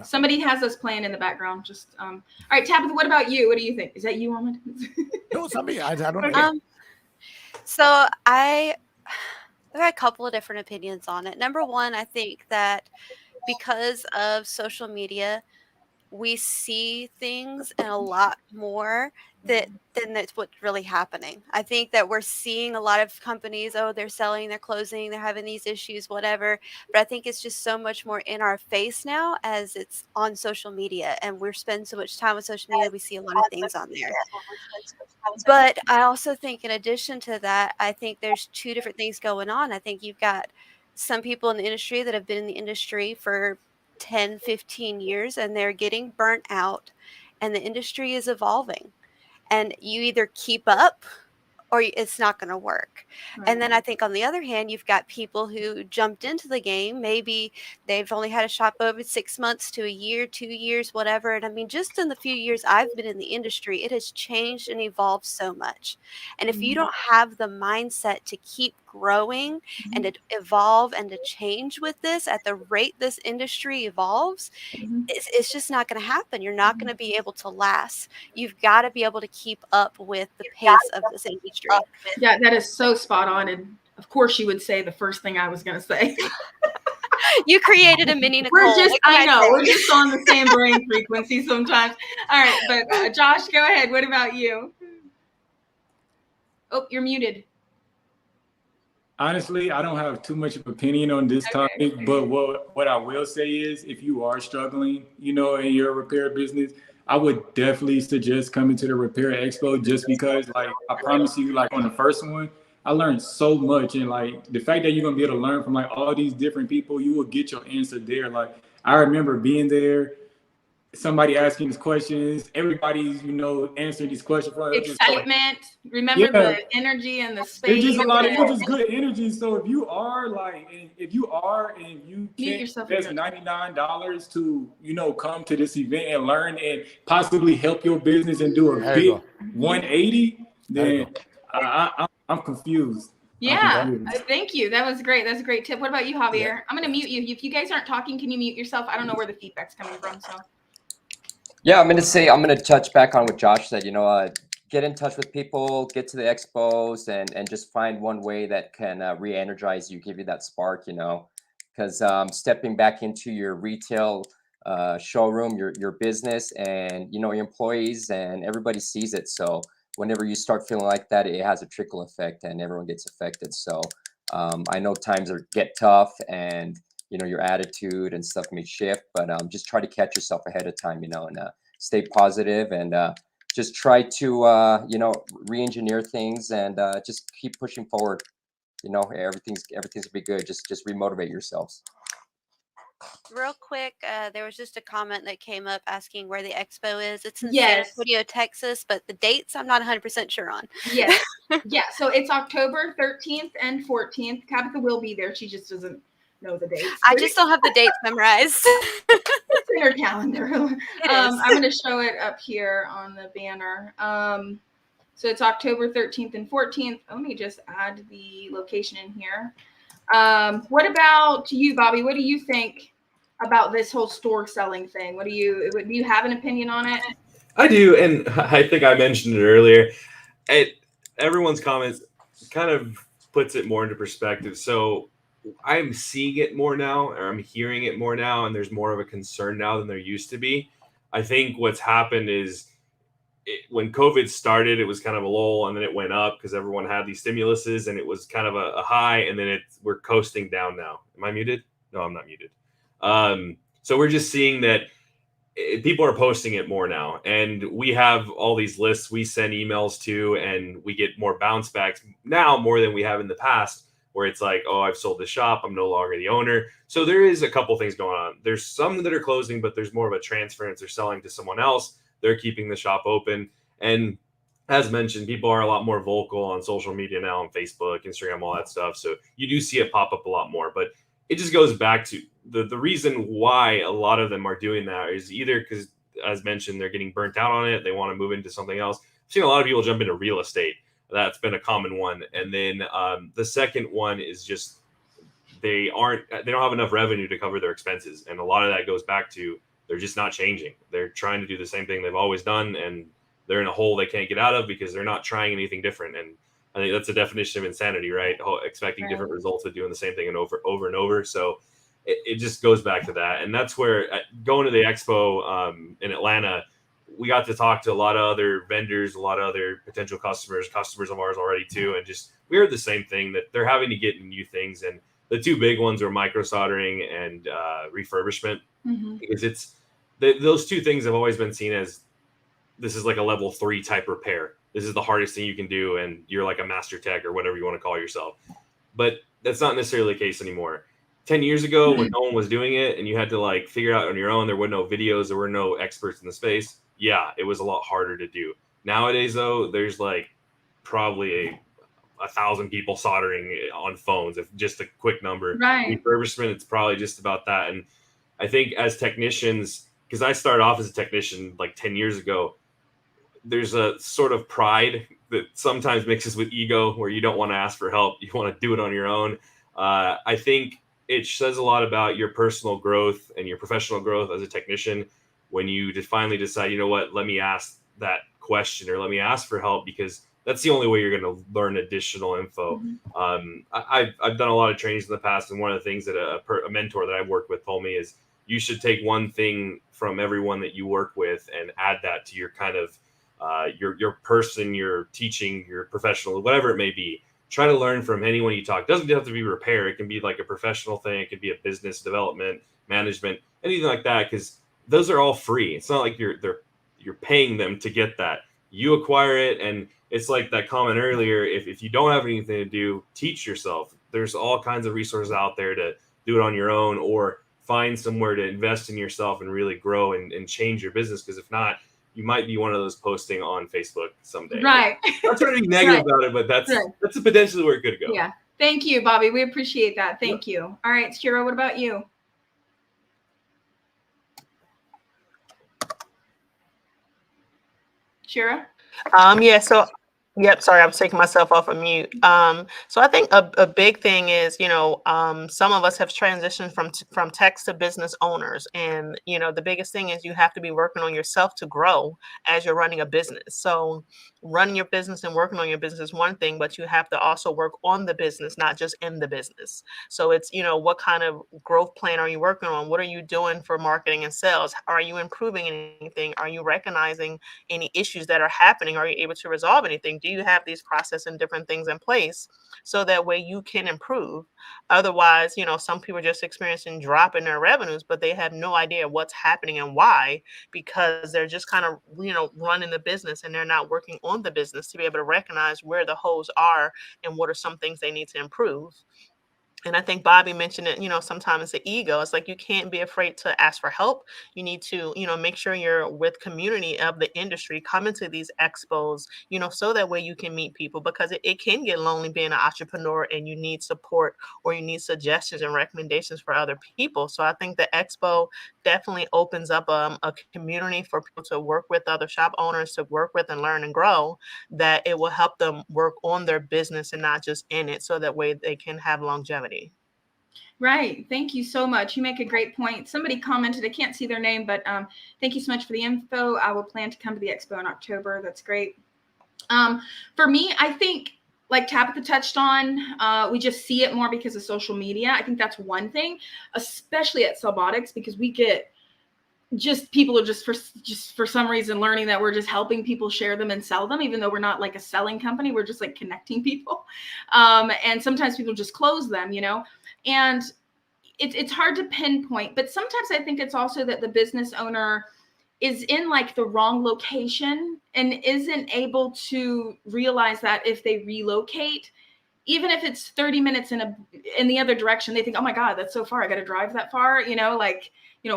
somebody has us playing in the background. Just all right, Tabitha, what about you? What do you think? Is that you, Ahmed? No, it's not me. I don't know. So I have a couple of different opinions on it. Number one, I think that because of social media, we see things and a lot more than that's what's really happening. I think that we're seeing a lot of companies, they're selling, they're closing, they're having these issues, whatever. But I think it's just so much more in our face now as it's on social media, and we're spending so much time on social media. We see a lot of things on there. But I also think in addition to that, I think there's two different things going on. I think you've got some people in the industry that have been in the industry for 10, 15 years, and they're getting burnt out, and the industry is evolving, and you either keep up or it's not going to work. Right. And then I think on the other hand, you've got people who jumped into the game. Maybe they've only had a shop over 6 months to a year, 2 years, whatever. And I mean, just in the few years I've been in the industry, it has changed and evolved so much. And if you don't have the mindset to keep growing and to evolve and to change with this at the rate this industry evolves, it's just not going to happen. You're not going to be able to last. You've got to be able to keep up with the pace of this industry. Yeah, that is so spot on. And of course you would say the first thing I was going to say. You created a mini Nicole. We're just on the same brain frequency sometimes. All right, but Josh, go ahead. What about you? Oh, you're muted. Honestly, I don't have too much of an opinion on this topic, but what I will say is if you are struggling, in your repair business, I would definitely suggest coming to the Repair Expo just because, like, I promise you, like, on the first one, I learned so much. And, like, the fact that you're going to be able to learn from, like, all these different people, you will get your answer there. Like, I remember being there, somebody asking these questions, everybody's, answering these questions. Excitement. Remember the energy and the space. It's just a lot of just good energy. So if you are and you can't invest $99 to, come to this event and learn and possibly help your business and do a big 180, then I'm confused. Yeah, thank you. That was great. That's a great tip. What about you, Javier? Yeah. I'm going to mute you. If you guys aren't talking, can you mute yourself? I don't know where the feedback's coming from, so. Yeah, I'm going to touch back on what Josh said, get in touch with people, get to the expos and just find one way that can re-energize you, give you that spark, because stepping back into your retail showroom, your business and, your employees and everybody sees it. So whenever you start feeling like that, it has a trickle effect and everyone gets affected. So I know times get tough and your attitude and stuff may shift, but just try to catch yourself ahead of time, and stay positive and just try to, re-engineer things and just keep pushing forward. Everything's gonna be good. Just remotivate yourselves. Real quick, there was just a comment that came up asking where the expo is. It's in San Antonio, Texas, but the dates I'm not 100% sure on. Yes. Yeah, so it's October 13th and 14th. Tabitha will be there. She just doesn't know the dates. I just don't have the dates memorized. It's in her calendar. I'm going to show it up here on the banner. So it's October 13th and 14th. Let me just add the location in here. What about you, Bobby? What do you think about this whole store selling thing? Do you have an opinion on it? I do, and I think I mentioned it earlier. Everyone's comments kind of puts it more into perspective. So I'm seeing it more now, or I'm hearing it more now, and there's more of a concern now than there used to be. I think what's happened is when COVID started, it was kind of a lull, and then it went up because everyone had these stimuluses, and it was kind of a high, and then we're coasting down now. Am I muted? No, I'm not muted. So we're just seeing that people are posting it more now, and we have all these lists we send emails to, and we get more bounce backs now more than we have in the past, where it's like, oh, I've sold the shop, I'm no longer the owner. So there is a couple things going on. There's some that are closing, but there's more of a transference. They're selling to someone else. They're keeping the shop open. And as mentioned, people are a lot more vocal on social media now, on Facebook, Instagram, all that stuff. So you do see it pop up a lot more, but it just goes back to the reason why a lot of them are doing that is either because, as mentioned, they're getting burnt out on it. They want to move into something else. I've seen a lot of people jump into real estate. That's been a common one. And then the second one is just they don't have enough revenue to cover their expenses. And a lot of that goes back to they're just not changing. They're trying to do the same thing they've always done, and they're in a hole they can't get out of because they're not trying anything different. And I think that's a definition of insanity, right? Expecting different results of doing the same thing and over and over. So it just goes back to that. And that's where going to the expo in Atlanta, we got to talk to a lot of other vendors, a lot of other potential customers of ours already too. And just, we heard the same thing, that they're having to get new things. And the two big ones are micro soldering and refurbishment, because those two things have always been seen as, this is like a level 3 type repair. This is the hardest thing you can do, and you're like a master tech or whatever you want to call yourself. But that's not necessarily the case anymore. 10 years ago, when no one was doing it and you had to like figure it out on your own, there were no videos, there were no experts in the space. Yeah, it was a lot harder to do. Nowadays, though, there's like probably 1,000 people soldering on phones, if just a quick number. Right. Refurbishment, it's probably just about that. And I think as technicians, because I started off as a technician like 10 years ago, there's a sort of pride that sometimes mixes with ego, where you don't want to ask for help. You want to do it on your own. I think it says a lot about your personal growth and your professional growth as a technician when you just finally decide, you know what, let me ask that question, or let me ask for help, because that's the only way you're going to learn additional info. I've done a lot of trainings in the past, and one of the things that a mentor that I've worked with told me is you should take one thing from everyone that you work with and add that to your kind of your person, your teaching, your professional, whatever it may be. Try to learn from anyone you talk. It doesn't have to be repair. It can be like a professional thing. It could be a business development, management, anything like that, because those are all free. It's not like you're paying them to get that. You acquire it, and it's like that comment earlier. If you don't have anything to do, teach yourself. There's all kinds of resources out there to do it on your own, or find somewhere to invest in yourself and really grow and change your business. Because if not, you might be one of those posting on Facebook someday. Right. Not trying to be negative about it, but that's potentially where it could go. Yeah. Thank you, Bobby. We appreciate that. Thank you. All right, Shira, what about you? Shira? Yeah, so yep, sorry, I was taking myself off of mute. So I think a big thing is, some of us have transitioned from techs to business owners. And, the biggest thing is you have to be working on yourself to grow as you're running a business. So running your business and working on your business is one thing, but you have to also work on the business, not just in the business. So it's, what kind of growth plan are you working on? What are you doing for marketing and sales? Are you improving anything? Are you recognizing any issues that are happening? Are you able to resolve anything? Do you have these processes and different things in place so that way you can improve? Otherwise, some people are just experiencing drop in their revenues, but they have no idea what's happening and why, because they're just kind of, running the business, and they're not working on the business to be able to recognize where the holes are and what are some things they need to improve. And I think Bobby mentioned it, sometimes it's the ego. It's like, you can't be afraid to ask for help. You need to, make sure you're with community of the industry, come into these expos, so that way you can meet people, because it can get lonely being an entrepreneur and you need support, or you need suggestions and recommendations for other people. So I think the expo definitely opens up a community for people to work with other shop owners, to work with and learn and grow, that it will help them work on their business and not just in it, so that way they can have longevity. Right. Thank you so much. You make a great point. Somebody commented, I can't see their name, but thank you so much for the info. I will plan to come to the expo in October. That's great. For me, I think, like Tabitha touched on, we just see it more because of social media. I think that's one thing, especially at Cellbotics, because we get people are just for some reason learning that we're just helping people share them and sell them, even though we're not like a selling company. We're just like connecting people. And sometimes people just close them, and it's hard to pinpoint, but sometimes I think it's also that the business owner is in like the wrong location and isn't able to realize that if they relocate, even if it's 30 minutes in the other direction, they think, oh my God, that's so far. I got to drive that far.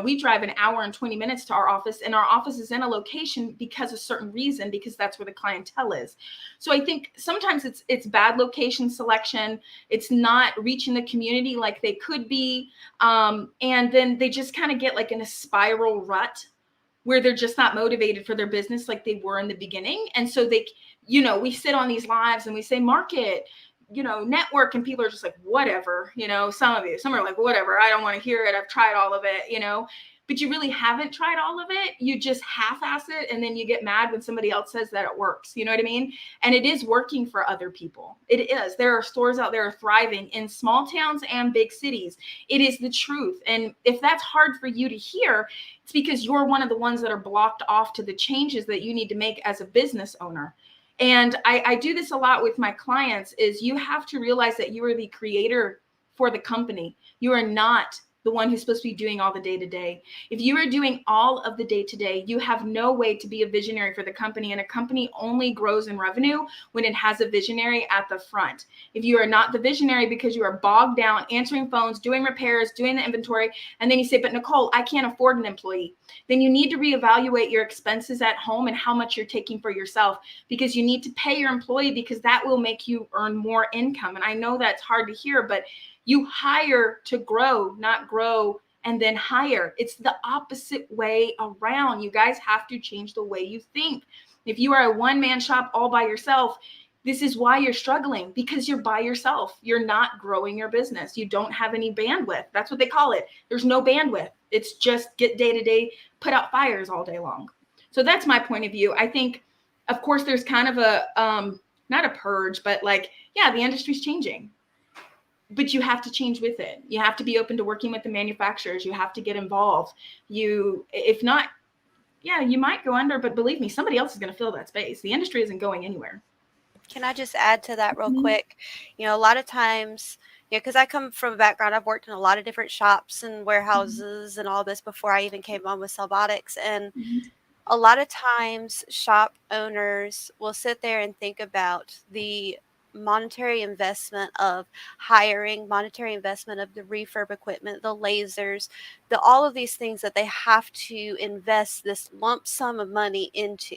We drive an hour and 20 minutes to our office, and our office is in a location because of certain reason, because that's where the clientele is. So I think sometimes it's bad location selection. It's not reaching the community like they could be. And then they just kind of get like in a spiral rut where they're just not motivated for their business like they were in the beginning. And so we sit on these lives and we say, market, network, and people are just like, whatever, some are like, whatever, I don't want to hear it. I've tried all of it, but you really haven't tried all of it. You just half-ass it. And then you get mad when somebody else says that it works. You know what I mean? And it is working for other people. It is. There are stores out there thriving in small towns and big cities. It is the truth. And if that's hard for you to hear, it's because you're one of the ones that are blocked off to the changes that you need to make as a business owner. And I do this a lot with my clients, is you have to realize that you are the creator for the company. You are not the one who's supposed to be doing all the day-to-day. If you are doing all of the day-to-day, you have no way to be a visionary for the company. And a company only grows in revenue when it has a visionary at the front. If you are not the visionary because you are bogged down answering phones, doing repairs, doing the inventory, and then you say, but Nicole, I can't afford an employee, then you need to reevaluate your expenses at home and how much you're taking for yourself, because you need to pay your employee, because that will make you earn more income. And I know that's hard to hear, but you hire to grow, not grow and then hire. It's the opposite way around. You guys have to change the way you think. If you are a one-man shop all by yourself, this is why you're struggling, because you're by yourself. You're not growing your business. You don't have any bandwidth. That's what they call it. There's no bandwidth. It's just get day-to-day, put out fires all day long. So that's my point of view. I think, of course, there's kind of a, not a purge, but like, yeah, the industry's changing. But you have to change with it. You have to be open to working with the manufacturers. You have to get involved. If not, yeah, you might go under, but believe me, somebody else is going to fill that space. The industry isn't going anywhere. Can I just add to that real quick? A lot of times, because I come from a background, I've worked in a lot of different shops and warehouses and all this before I even came on with Cellbotics. And a lot of times shop owners will sit there and think about the monetary investment of hiring, monetary investment of the refurb equipment, the lasers, all of these things that they have to invest this lump sum of money into.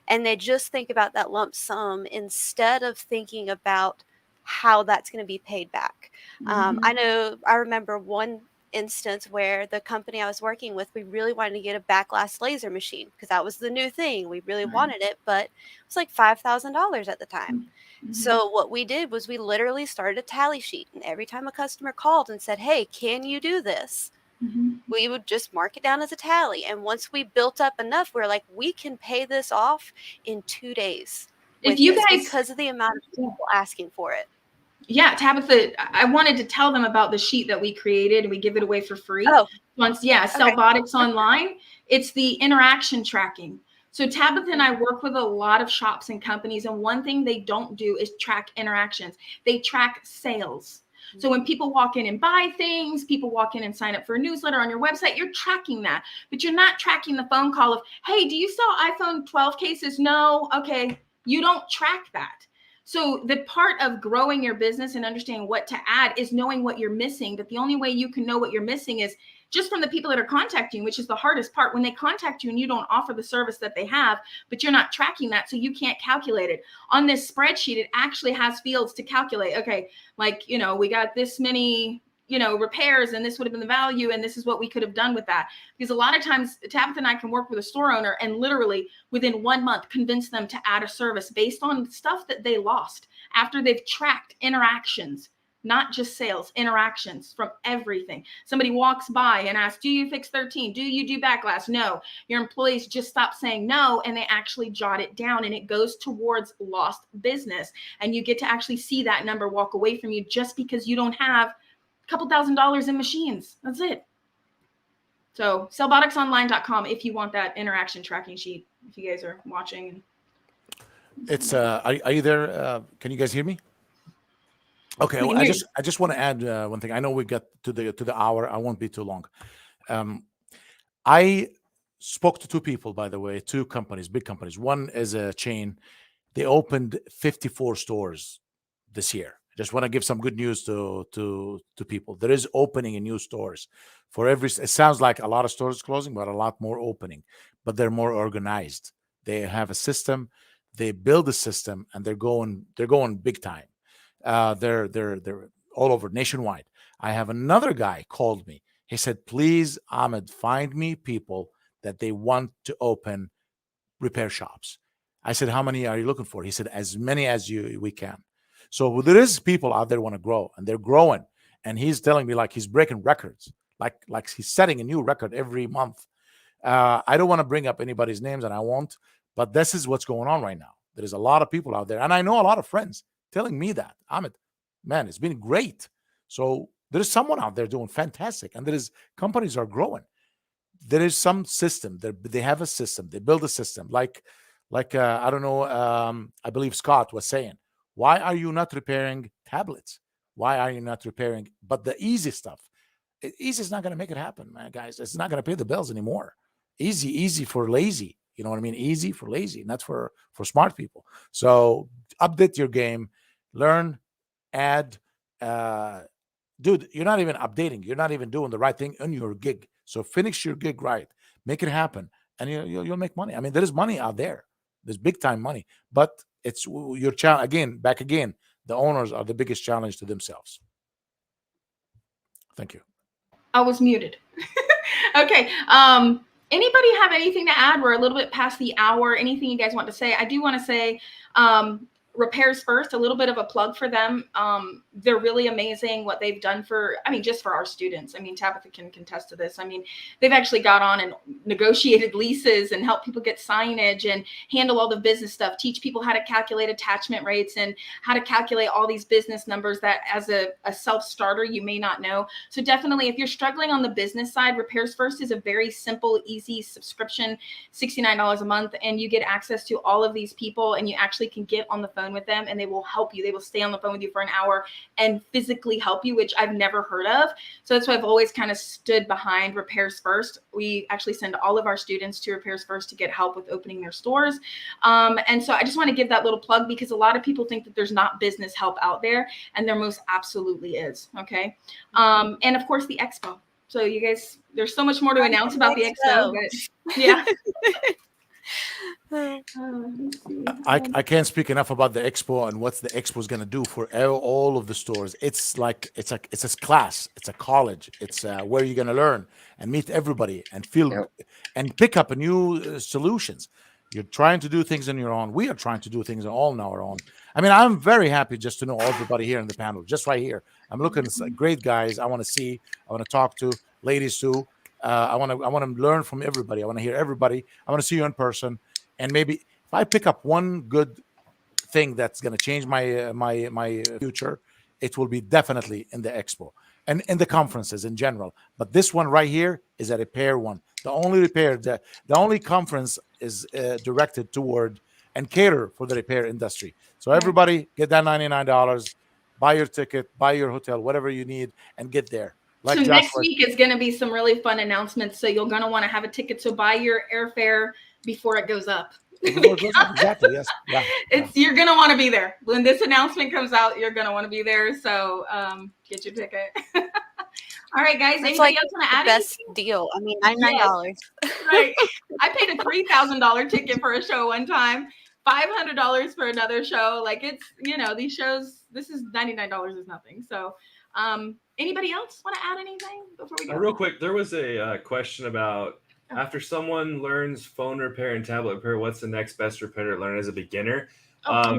And they just think about that lump sum instead of thinking about how that's going to be paid back. I remember one instance where the company I was working with, we really wanted to get a backlash laser machine because that was the new thing. We really wanted it, but it was like $5,000 at the time. So what we did was we literally started a tally sheet, and every time a customer called and said, hey, can you do this? We would just mark it down as a tally. And once we built up enough, we're like, we can pay this off in 2 days. If you guys, because of the amount of people asking for it. Yeah, Tabitha, I wanted to tell them about the sheet that we created, and we give it away for free. Cellbotics Online. It's the interaction tracking. So Tabitha and I work with a lot of shops and companies, and one thing they don't do is track interactions. They track sales. So when people walk in and buy things, people walk in and sign up for a newsletter on your website, you're tracking that. But you're not tracking the phone call of, hey, do you sell iPhone 12 cases? No. Okay. You don't track that. So the part of growing your business and understanding what to add is knowing what you're missing. But the only way you can know what you're missing is just from the people that are contacting you, which is the hardest part. When they contact you and you don't offer the service that they have, but you're not tracking that, so you can't calculate it. On this spreadsheet, it actually has fields to calculate. Okay, like, we got this many, repairs, and this would have been the value, and this is what we could have done with that. Because a lot of times Tabitha and I can work with a store owner and literally within 1 month convince them to add a service based on stuff that they lost after they've tracked interactions not just sales, interactions from everything. Somebody walks by and asks, do you fix 13? Do you do back glass? No. Your employees just stop saying no, and they actually jot it down, and it goes towards lost business. And you get to actually see that number walk away from you just because you don't have a couple $1,000s in machines. That's it. So sellboticsonline.com if you want that interaction tracking sheet, if you guys are watching. It's are you there? Can you guys hear me? Okay, well, I just want to add one thing. I know we got to the hour. I won't be too long. I spoke to two people, by the way, two companies, big companies. One is a chain. They opened 54 stores this year. Just want to give some good news to people. There is opening in new stores for every. It sounds like a lot of stores closing, but a lot more opening. But they're more organized. They have a system. They build a system, and they're going big time. They're all over nationwide. I have another guy called me. He said, "Please, Ahmed, find me people that they want to open repair shops." I said, "How many are you looking for?" He said, "As many as we can." So there is people out there want to grow, and they're growing. And he's telling me like he's breaking records, like he's setting a new record every month. I don't want to bring up anybody's names, and I won't. But this is what's going on right now. There is a lot of people out there, and I know a lot of friends telling me that, Ahmed, man, it's been great. So there is someone out there doing fantastic, and there is companies are growing. There is some system. They have a system. They build a system. Like I don't know. I believe Scott was saying, why are you not repairing tablets? Why are you not repairing? But the easy stuff, easy is not going to make it happen, man, guys. It's not going to pay the bills anymore. Easy for lazy. You know what I mean? Easy for lazy, and that's for smart people. So update your game, learn, add. Dude, you're not even updating. You're not even doing the right thing in your gig. So finish your gig right, make it happen, and you'll make money. I mean, there is money out there. There's big time money, but it's your challenge again. The owners are the biggest challenge to themselves. Thank you. I was muted. Okay. Anybody have anything to add? We're a little bit past the hour. Anything you guys want to say? I do want to say, Repairs First, a little bit of a plug for them. They're really amazing what they've done just for our students. I mean, Tabitha can contest to this. I mean, they've actually got on and negotiated leases and helped people get signage and handle all the business stuff, teach people how to calculate attachment rates and how to calculate all these business numbers that as a self-starter, you may not know. So definitely, if you're struggling on the business side, Repairs First is a very simple, easy subscription, $69 a month, and you get access to all of these people, and you actually can get on the phone with them, and they will help you. They will stay on the phone with you for an hour and physically help you, which I've never heard of. So that's why I've always kind of stood behind Repairs First. We actually send all of our students to Repairs First to get help with opening their stores. And so I just want to give that little plug because a lot of people think that there's not business help out there, and there most absolutely is. Okay. And of course the expo. So you guys, there's so much more to announce about the expo, but yeah. I can't speak enough about the expo and what the expo is going to do for all of the stores. It's a class, it's a college, it's where you're going to learn and meet everybody and feel and pick up new solutions. You're trying to do things on your own. We are trying to do things all on our own. I mean, I'm very happy just to know everybody here in the panel, just right here. I'm looking at great guys. I want to see. I want to talk to ladies too. I want to learn from everybody. I want to hear everybody. I want to see you in person. And maybe if I pick up one good thing that's going to change my future, it will be definitely in the expo and in the conferences in general. But this one right here is a repair one. The only conference is directed toward and cater for the repair industry. So everybody get that $99, buy your ticket, buy your hotel, whatever you need, and get there. Like so next week is going to be some really fun announcements. So you're going to want to have a ticket. So buy your airfare before it goes up. Exactly. Yes. Yeah. You're going to want to be there when this announcement comes out. You're going to want to be there. So get your ticket. All right, guys. It's like else want to add best deal. I mean, $99. Yes. Right. I paid a $3,000 ticket for a show one time. $500 for another show. Like it's these shows. This is $99 is nothing. So. Anybody else want to add anything before we go? Real quick, there was a question about after someone learns phone repair and tablet repair, what's the next best repair to learn as a beginner? I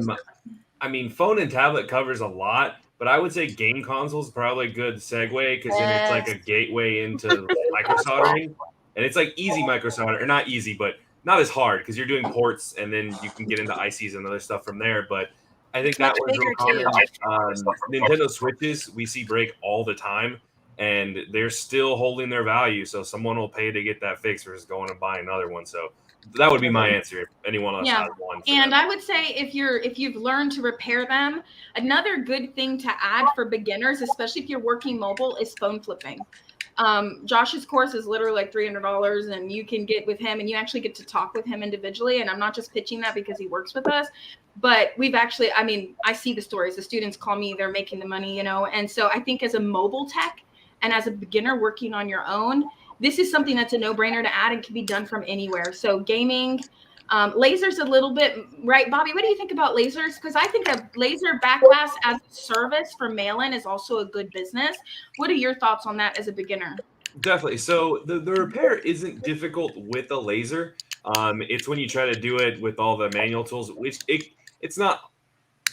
mean, phone and tablet covers a lot. But I would say game consoles probably a good segue because then it's like a gateway into micro soldering, and it's like easy micro solder, or not easy, but not as hard because you're doing ports, and then you can get into ICs and other stuff from there. But I think It's much that one's real bigger common. too. Nintendo Switches we see break all the time, and they're still holding their value. So someone will pay to get that fixed versus going and buying another one. So that would be my answer if anyone else has one. And I would say if you've learned to repair them, another good thing to add for beginners, especially if you're working mobile, is phone flipping. Josh's course is literally like $300, and you can get with him and you actually get to talk with him individually. And I'm not just pitching that because he works with us, but we've actually, I mean, I see the stories. The students call me, they're making the money, you know? And so I think as a mobile tech and as a beginner working on your own, this is something that's a no-brainer to add and can be done from anywhere. So gaming, lasers a little bit, right? Bobby, what do you think about lasers? Because I think a laser backglass as a service for mail-in is also a good business. What are your thoughts on that as a beginner? Definitely. So the repair isn't difficult with a laser. It's when you try to do it with all the manual tools, which it's not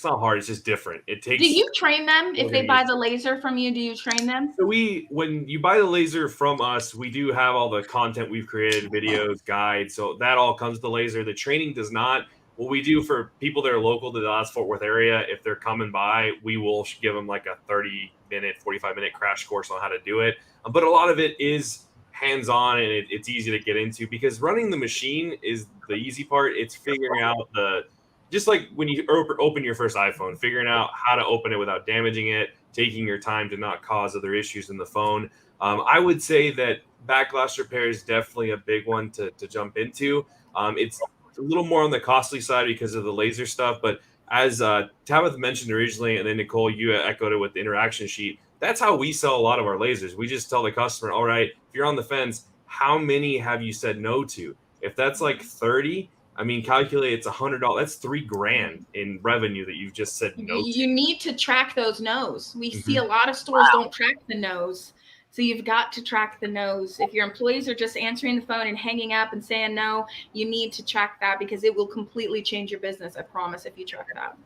hard. It's just different. It takes. Do you train them if they buy years. the laser from you? Do you train them? So when you buy the laser from us, we do have all the content we've created, videos, guides. So that all comes to the laser. The training does not. What we do for people that are local to the Dallas-Fort Worth area, if they're coming by, we will give them like a 30-minute, 45-minute crash course on how to do it. But a lot of it is hands-on, and it's easy to get into because running the machine is the easy part. It's figuring out just like when you open your first iPhone, figuring out how to open it without damaging it, taking your time to not cause other issues in the phone. I would say that backglass repair is definitely a big one to jump into. It's a little more on the costly side because of the laser stuff, but as Tabitha mentioned originally, and then Nicole, you echoed it with the interaction sheet, that's how we sell a lot of our lasers. We just tell the customer, all right, if you're on the fence, how many have you said no to? If that's like 30, I mean, calculate it's $100. That's $3,000 in revenue that you've just said no to. You need to track those no's. We see a lot of stores don't track the no's. So you've got to track the no's. If your employees are just answering the phone and hanging up and saying no, you need to track that because it will completely change your business. I promise if you track it out.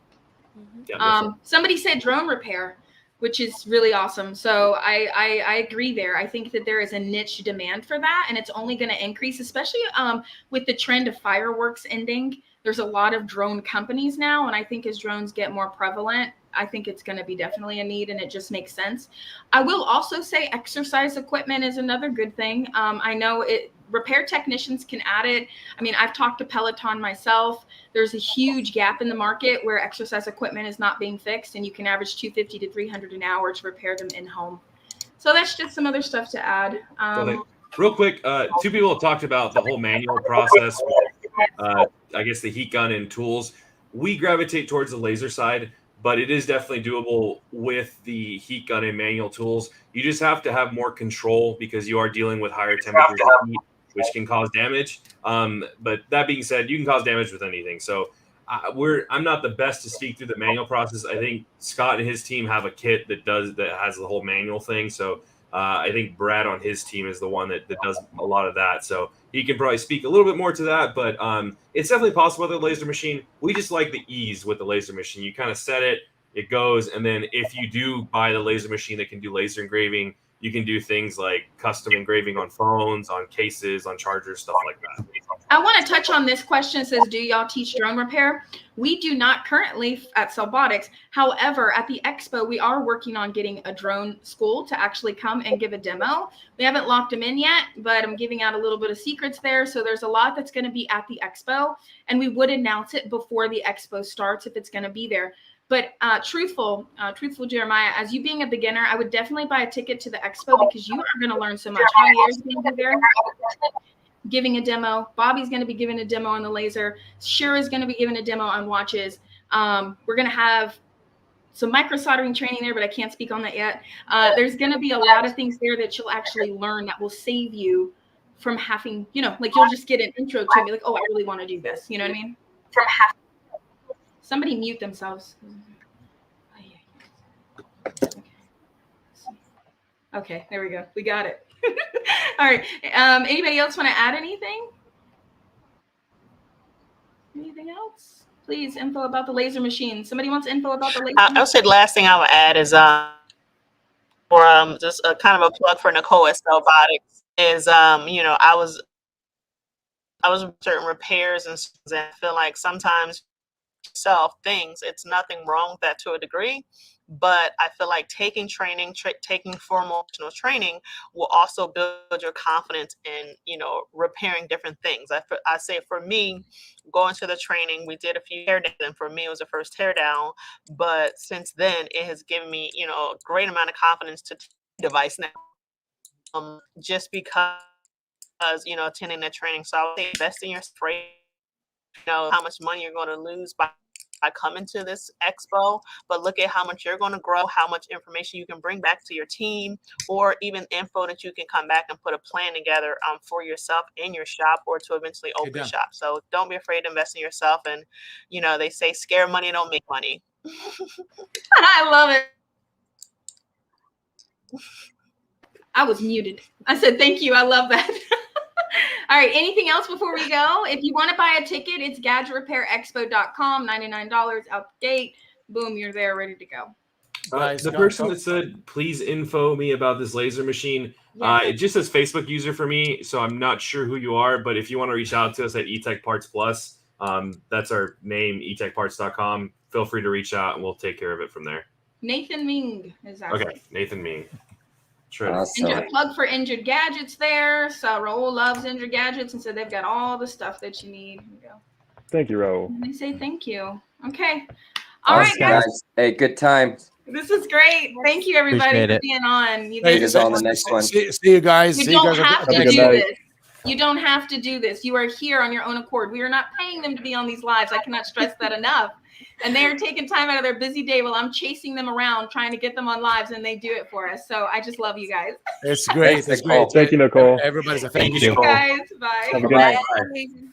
Yeah, somebody said drone repair, which is really awesome. So I agree there. I think that there is a niche demand for that, and it's only going to increase, especially with the trend of fireworks ending. There's a lot of drone companies now, and I think as drones get more prevalent, I think it's going to be definitely a need, and it just makes sense. I will also say exercise equipment is another good thing. I know repair technicians can add it. I mean, I've talked to Peloton myself. There's a huge gap in the market where exercise equipment is not being fixed, and you can average $250 to $300 an hour to repair them in home. So that's just some other stuff to add. Real quick, two people have talked about the whole manual process. I guess the heat gun and tools. We gravitate towards the laser side, but it is definitely doable with the heat gun and manual tools. You just have to have more control because you are dealing with higher temperatures of heat, which can cause damage. But that being said, you can cause damage with anything. So I'm not the best to speak through the manual process. I think Scott and his team have a kit that has the whole manual thing. So I think Brad on his team is the one that does a lot of that. So he can probably speak a little bit more to that, but it's definitely possible with a laser machine. We just like the ease with the laser machine. You kind of set it, it goes, and then if you do buy the laser machine that can do laser engraving, you can do things like custom engraving on phones, on cases, on chargers, stuff like that. I want to touch on this question. It says, do y'all teach drone repair? We do not currently at Cellbotics. However, at the expo, we are working on getting a drone school to actually come and give a demo. We haven't locked them in yet, but I'm giving out a little bit of secrets there. So there's a lot that's going to be at the expo, and we would announce it before the expo starts if it's going to be there. But truthful Jeremiah, as you being a beginner, I would definitely buy a ticket to the expo because you are going to learn so much. Javier's going to be there giving a demo. Bobby's going to be giving a demo on the laser. Shira's going to be giving a demo on watches. We're going to have some micro soldering training there, but I can't speak on that yet. There's going to be a lot of things there that you'll actually learn that will save you from having, like you'll just get an intro to me like, oh, I really want to do this. You know what I mean? Somebody mute themselves. Okay, there we go. We got it. All right. Anybody else want to add anything? Anything else? Please, info about the laser machine. Somebody wants info about the laser I machine? would say the last thing I would add is just a kind of a plug for Nicole at Cellbotics is I was certain repairs and I feel like sometimes things, it's nothing wrong with that to a degree, but I feel like taking training, taking formal training will also build your confidence in, repairing different things. I say for me, going to the training, we did a few teardowns, and for me, it was the first teardown, but since then, it has given me, a great amount of confidence to device now, just because, attending that training. So I would say invest in your spray, how much money you're going to lose by coming to this expo, but look at how much you're going to grow, how much information you can bring back to your team, or even info that you can come back and put a plan together for yourself in your shop or to eventually open a shop. So don't be afraid to invest in yourself. And, they say scare money don't make money. I love it. I was muted. I said, thank you. I love that. All right. Anything else before we go? If you want to buy a ticket, it's gadgetrepairexpo.com, $99 out the gate. Boom, you're there, ready to go. The person that said, please info me about this laser machine, it just says Facebook user for me, so I'm not sure who you are, but if you want to reach out to us at eTech Parts Plus, that's our name, etechparts.com. Feel free to reach out, and we'll take care of it from there. Nathan Ming is our Okay, Nathan Ming. Awesome. And a plug for Injured Gadgets there. So Raul loves Injured Gadgets, and so they've got all the stuff that you need. Here you go. Thank you, Raul. And they say thank you. Okay. All right, guys. Hey, good time. This is great. Thank you, everybody, Appreciate for it. being on. You See you on the next one. See you guys. You don't have to Have a good do night. this. You don't have to do this. You are here on your own accord. We are not paying them to be on these lives. I cannot stress that enough. And they are taking time out of their busy day while I'm chasing them around trying to get them on lives, and they do it for us. So I just love you guys. It's great. Thanks, It's Nicole. great. Thank you, Nicole. Everybody's a Thank thank you, you. Nicole. Guys, bye. Have a good Bye. night. Amazing.